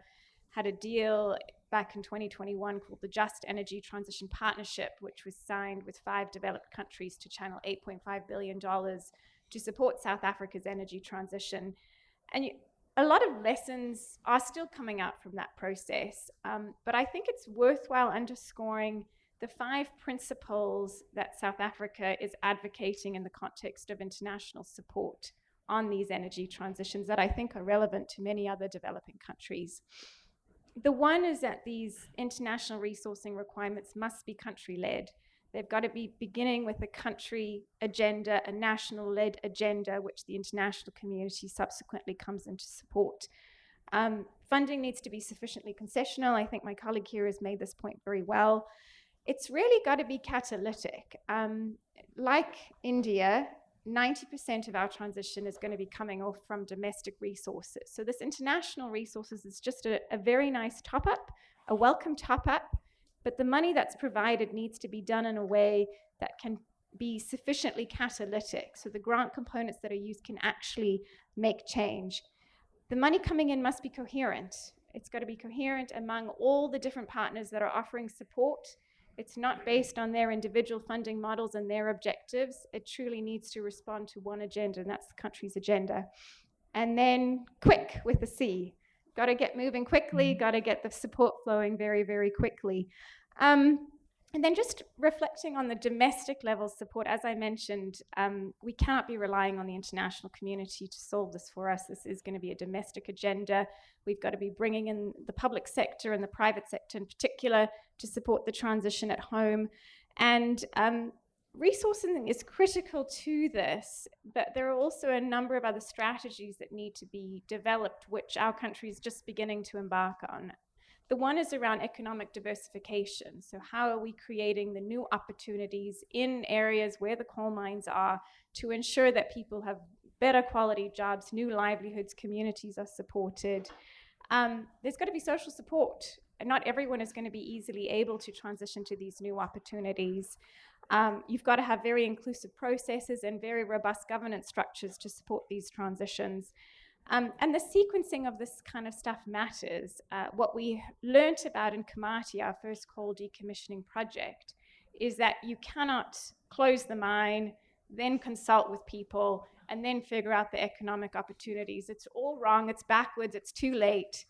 had a deal back in 2021 called the Just Energy Transition Partnership, which was signed with 5 developed countries to channel $8.5 billion to support South Africa's energy transition. And a lot of lessons are still coming out from that process, but I think it's worthwhile underscoring the 5 principles that South Africa is advocating in the context of international support on these energy transitions that I think are relevant to many other developing countries. The one is that these international resourcing requirements must be country-led. They've got to be beginning with a country agenda, a national-led agenda, which the international community subsequently comes in to support. Funding needs to be sufficiently concessional. I think my colleague here has made this point very well. It's really got to be catalytic. Like India, 90% of our transition is going to be coming off from domestic resources. So this international resources is just a very nice top-up, a welcome top-up, but the money that's provided needs to be done in a way that can be sufficiently catalytic. So the grant components that are used can actually make change. The money coming in must be coherent. It's got to be coherent among all the different partners that are offering support. It's not based on their individual funding models and their objectives. It truly needs to respond to one agenda, and that's the country's agenda. And then quick with a C. Got to get moving quickly, got to get the support flowing very, very quickly. And then just reflecting on the domestic level support, as I mentioned, we cannot be relying on the international community to solve this for us. This is going to be a domestic agenda. We've got to be bringing in the public sector and the private sector in particular to support the transition at home. And resourcing is critical to this, but there are also a number of other strategies that need to be developed, which our country is just beginning to embark on. The one is around economic diversification. So how are we creating the new opportunities in areas where the coal mines are to ensure that people have better quality jobs, new livelihoods, communities are supported. There's got to be social support. And not everyone is going to be easily able to transition to these new opportunities. You've got to have very inclusive processes and very robust governance structures to support these transitions. And the sequencing of this kind of stuff matters. What we learnt about in Kamati, our first coal decommissioning project, is that you cannot close the mine, then consult with people, and then figure out the economic opportunities. It's all wrong, it's backwards, it's too late.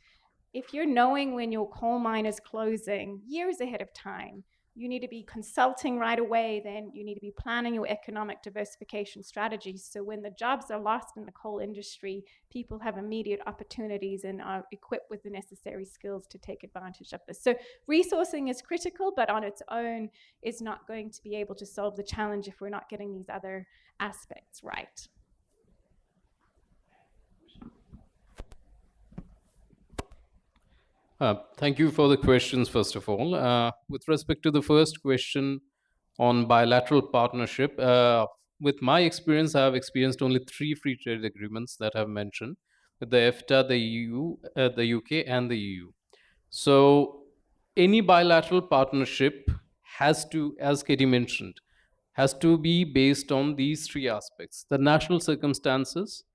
If you're knowing when your coal mine is closing years ahead of time, you need to be consulting right away, then you need to be planning your economic diversification strategies. So when the jobs are lost in the coal industry, people have immediate opportunities and are equipped with the necessary skills to take advantage of this. So resourcing is critical, but on its own is not going to be able to solve the challenge if we're not getting these other aspects right. Thank you for the questions, first of all. With respect to the first question on bilateral partnership, with my experience, I have experienced only 3 free trade agreements that I've mentioned, with the EFTA, the EU, the UK, and the EU. So any bilateral partnership has to, as Katie mentioned, has to be based on these 3 aspects: the national circumstances,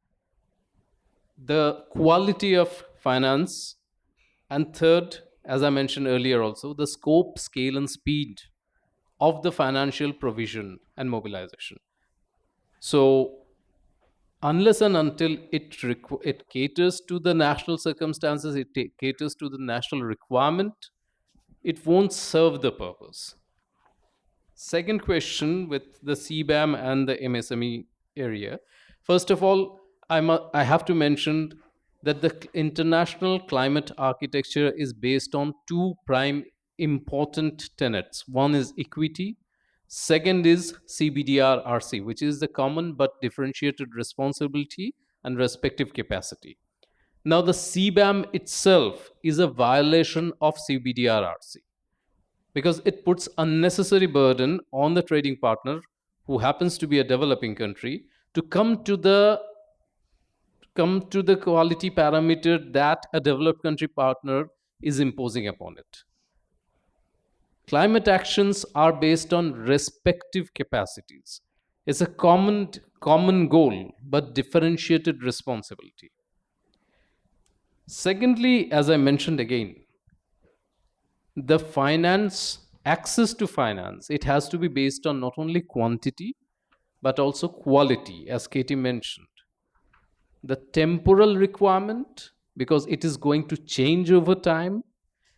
the quality of finance, and third, as I mentioned earlier also, the scope, scale, and speed of the financial provision and mobilization. So unless and until it caters to the national circumstances, it caters to the national requirement, it won't serve the purpose. Second question with the CBAM and the MSME area. First of all, I have to mention that the international climate architecture is based on two prime important tenets. One is equity, second is CBDR-RC, which is the common but differentiated responsibility and respective capacity. Now, the CBAM itself is a violation of CBDR-RC because it puts unnecessary burden on the trading partner, who happens to be a developing country, to come to the quality parameter that a developed country partner is imposing upon it. Climate actions are based on respective capacities. It's a common goal, but differentiated responsibility. Secondly, as I mentioned again, the access to finance, it has to be based on not only quantity, but also quality, as Katie mentioned. The temporal requirement, because it is going to change over time,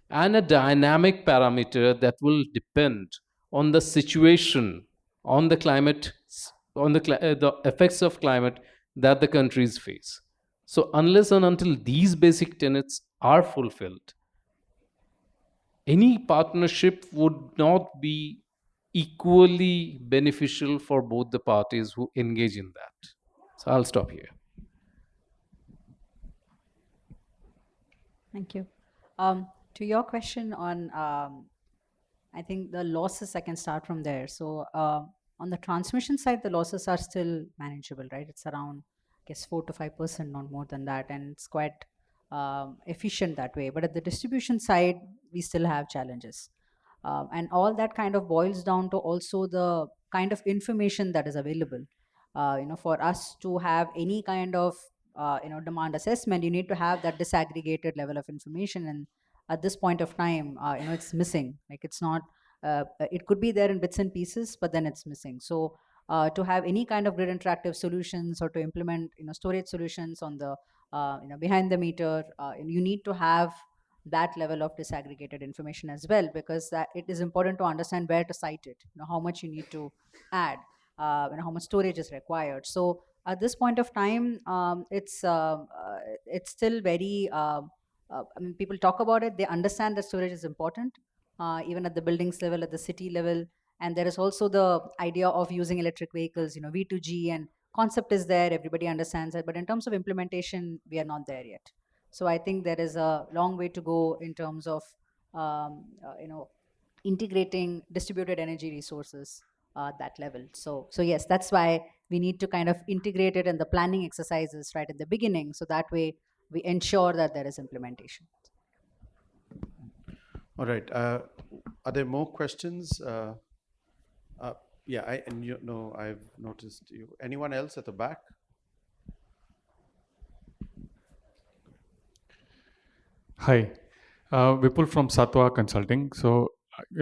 and a dynamic parameter that will depend on the situation, on the climate, on the effects of climate that the countries face. So unless and until these basic tenets are fulfilled, any partnership would not be equally beneficial for both the parties who engage in that. So I'll stop here. Thank you. To your question on, I think the losses, I can start from there. So on the transmission side, the losses are still manageable, right? It's around, I guess, 4 to 5%, not more than that. And it's quite efficient that way. But at the distribution side, we still have challenges. And all that kind of boils down to also the kind of information that is available. For us to have any kind of demand assessment, you need to have that disaggregated level of information, and at this point of time, it's missing. Like, it's not, it could be there in bits and pieces, but then it's missing. So to have any kind of grid interactive solutions, or to implement storage solutions on the behind the meter, you need to have that level of disaggregated information as well, because that it is important to understand where to site it, how much you need to add, how much storage is required. So at this point of time, it's still very, people talk about it, they understand that storage is important, even at the buildings level, at the city level. And there is also the idea of using electric vehicles, V2G, and concept is there, everybody understands it. But in terms of implementation, we are not there yet. So I think there is a long way to go in terms of, integrating distributed energy resources that level. So yes, that's why we need to kind of integrate it in the planning exercises right at the beginning. So that way we ensure that there is implementation. All right. Are there more questions? Yeah, I've noticed you. Anyone else at the back? Hi, Vipul from Satwa Consulting. So,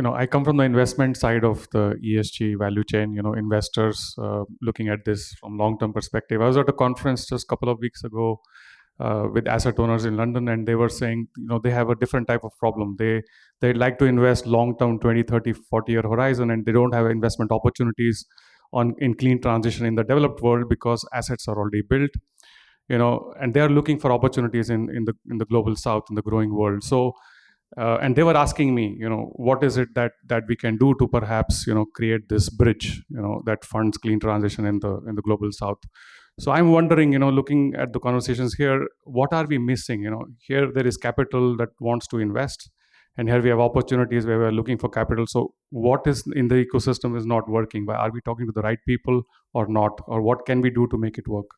I come from the investment side of the ESG value chain, investors looking at this from long-term perspective. I was at a conference just a couple of weeks ago with asset owners in London, and they were saying, they have a different type of problem. They'd like to invest long-term 20, 30, 40-year horizon, and they don't have investment opportunities in clean transition in the developed world because assets are already built. And they are looking for opportunities in the global south, in the growing world. So, and they were asking me, what is it that we can do to perhaps, create this bridge, that funds clean transition in the global south. So I'm wondering, looking at the conversations here, what are we missing? Here there is capital that wants to invest, and here we have opportunities where we're looking for capital. So what is in the ecosystem is not working? Are we talking to the right people or not? Or what can we do to make it work?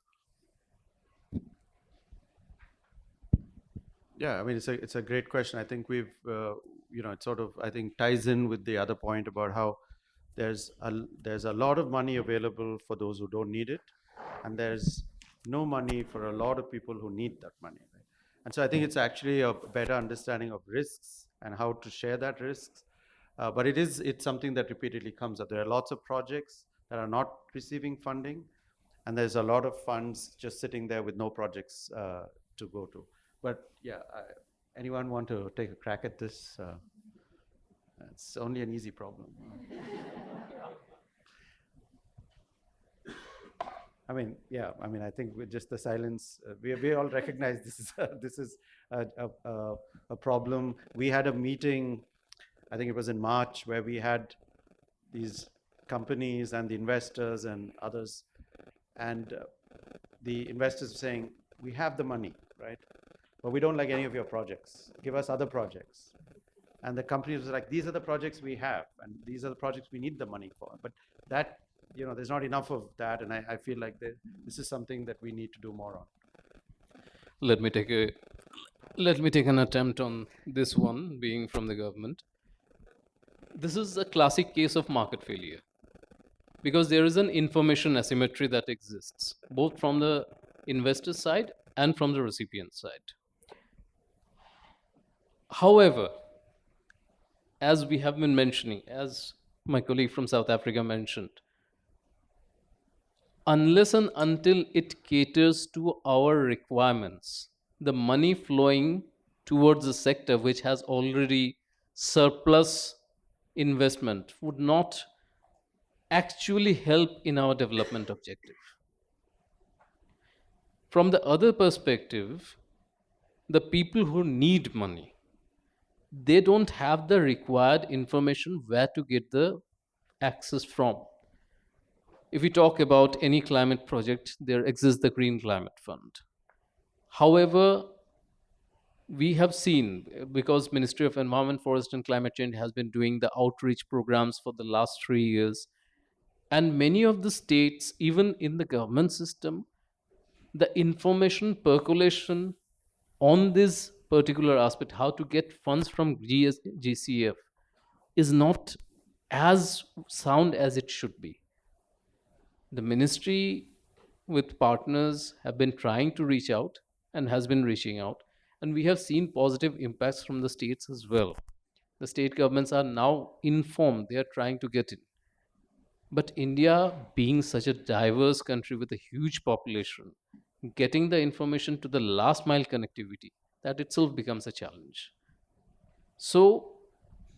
Yeah, I mean, it's a great question. I think we've, it sort of, I think, ties in with the other point about how there's a lot of money available for those who don't need it, and there's no money for a lot of people who need that money. Right? And so I think it's actually a better understanding of risks and how to share that risks. But it's something that repeatedly comes up. There are lots of projects that are not receiving funding, and there's a lot of funds just sitting there with no projects to go to. But yeah, anyone want to take a crack at this? It's only an easy problem. I mean, yeah. I mean, I think with just the silence, we all recognize this is a problem. We had a meeting, I think it was in March, where we had these companies and the investors and others, and the investors saying, "We have the money, right? But we don't like any of your projects. Give us other projects." And the companies were like, "These are the projects we have, and these are the projects we need the money for." But that, there's not enough of that, and I feel like this is something that we need to do more on. Let me take an attempt on this one, being from the government. This is a classic case of market failure, because there is an information asymmetry that exists, both from the investor side and from the recipient side. However, as we have been mentioning, as my colleague from South Africa mentioned, unless and until it caters to our requirements, the money flowing towards a sector which has already surplus investment would not actually help in our development objective. From the other perspective, the people who need money, they don't have the required information where to get the access from. If we talk about any climate project, there exists the Green Climate Fund. However, we have seen, because Ministry of Environment, Forest and Climate Change has been doing the outreach programs for the last 3 years, and many of the states, even in the government system, the information percolation on this particular aspect, how to get funds from GCF, is not as sound as it should be. The ministry with partners have been trying to reach out and has been reaching out, and we have seen positive impacts from the states as well. The state governments are now informed, they are trying to get in. But India, being such a diverse country with a huge population, getting the information to the last mile connectivity, that itself becomes a challenge. So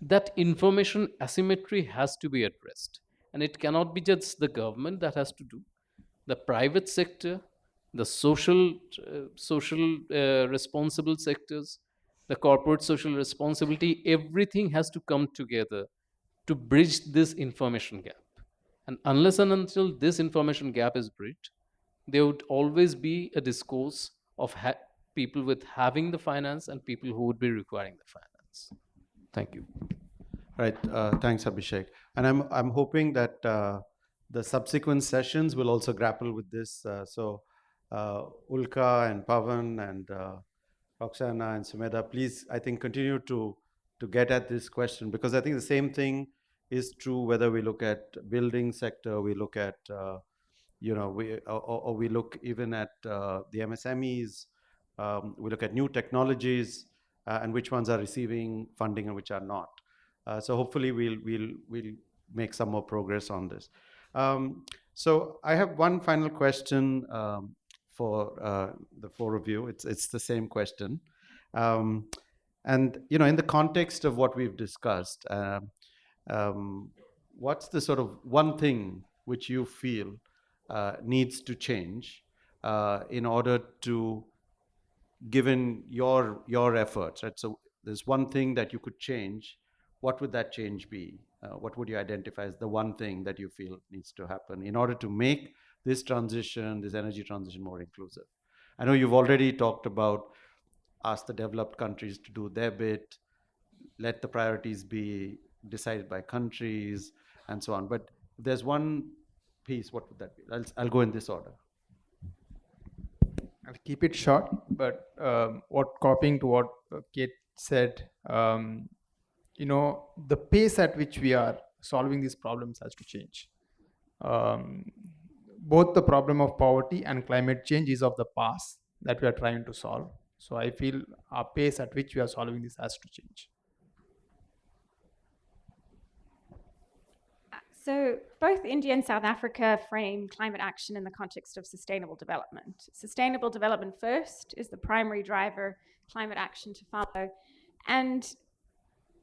that information asymmetry has to be addressed, and it cannot be just the government that has to do. The private sector, the social responsible sectors, the corporate social responsibility, everything has to come together to bridge this information gap. And unless and until this information gap is bridged, there would always be a discourse of people with having the finance and people who would be requiring the finance. Thank you. Right. Thanks, Abhishek. And I'm hoping that the subsequent sessions will also grapple with this. So Ulka and Pavan and Roxana and Sumedha, please, I think, continue to get at this question, because I think the same thing is true whether we look at building sector, we look at we look even at the MSMEs, we look at new technologies and which ones are receiving funding and which are not. So hopefully we'll make some more progress on this. So I have one final question for the four of you. It's the same question, and in the context of what we've discussed, what's the sort of one thing which you feel needs to change in order to, given your efforts, right? So there's one thing that you could change. What would that change be? What would you identify as the one thing that you feel needs to happen in order to make this transition, this energy transition, more inclusive? I know you've already talked about ask the developed countries to do their bit, let the priorities be decided by countries, and so on. But if there's one piece, what would that be? I'll go in this order. I'll keep it short, but copying to what Kate said, the pace at which we are solving these problems has to change. Both the problem of poverty and climate change is of the past that we are trying to solve. So I feel our pace at which we are solving this has to change. So, both India and South Africa frame climate action in the context of sustainable development. Sustainable development first is the primary driver, climate action to follow. And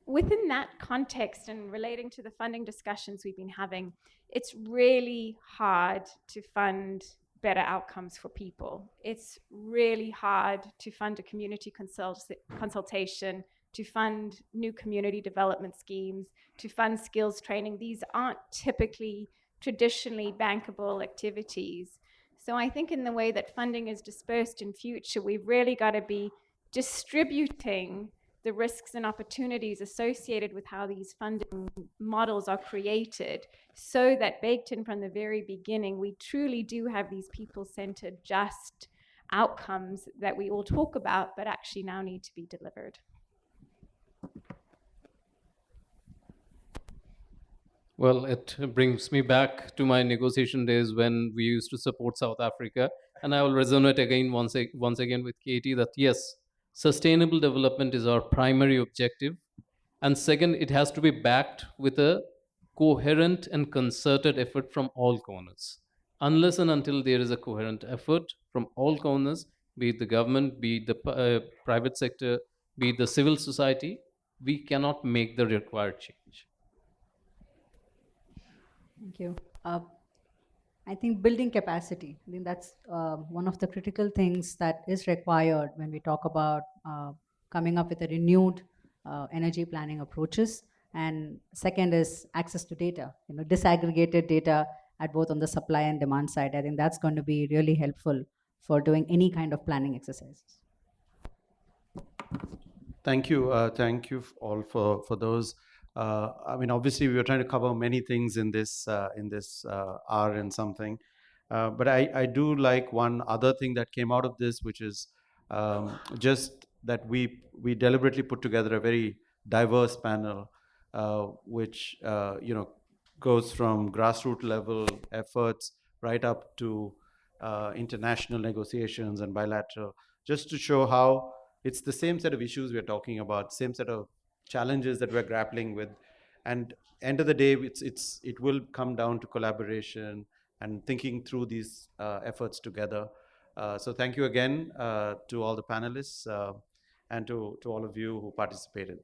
within that context and relating to the funding discussions we've been having, it's really hard to fund better outcomes for people. It's really hard to fund a community consultation, to fund new community development schemes, to fund skills training. These aren't typically traditionally bankable activities. So I think in the way that funding is dispersed in future, we've really got to be distributing the risks and opportunities associated with how these funding models are created, so that baked in from the very beginning, we truly do have these people-centered, just outcomes that we all talk about, but actually now need to be delivered. Well, it brings me back to my negotiation days when we used to support South Africa. And I will resonate again once again with Katie that yes, sustainable development is our primary objective. And second, it has to be backed with a coherent and concerted effort from all corners. Unless and until there is a coherent effort from all corners, be it the government, be it the private sector, be it the civil society, we cannot make the required change. Thank you. I think building capacity, I think that's one of the critical things that is required when we talk about coming up with a renewed energy planning approaches. And second is access to data, disaggregated data at both on the supply and demand side. I think that's going to be really helpful for doing any kind of planning exercises. Thank you. Thank you all for those. I mean, obviously, we were trying to cover many things in this hour and something. But I do like one other thing that came out of this, which is just that we deliberately put together a very diverse panel, which goes from grassroots level efforts right up to international negotiations and bilateral, just to show how it's the same set of issues we're talking about, same set of challenges that we're grappling with, and end of the day, it will come down to collaboration and thinking through these efforts together. So thank you again to all the panelists and to all of you who participated.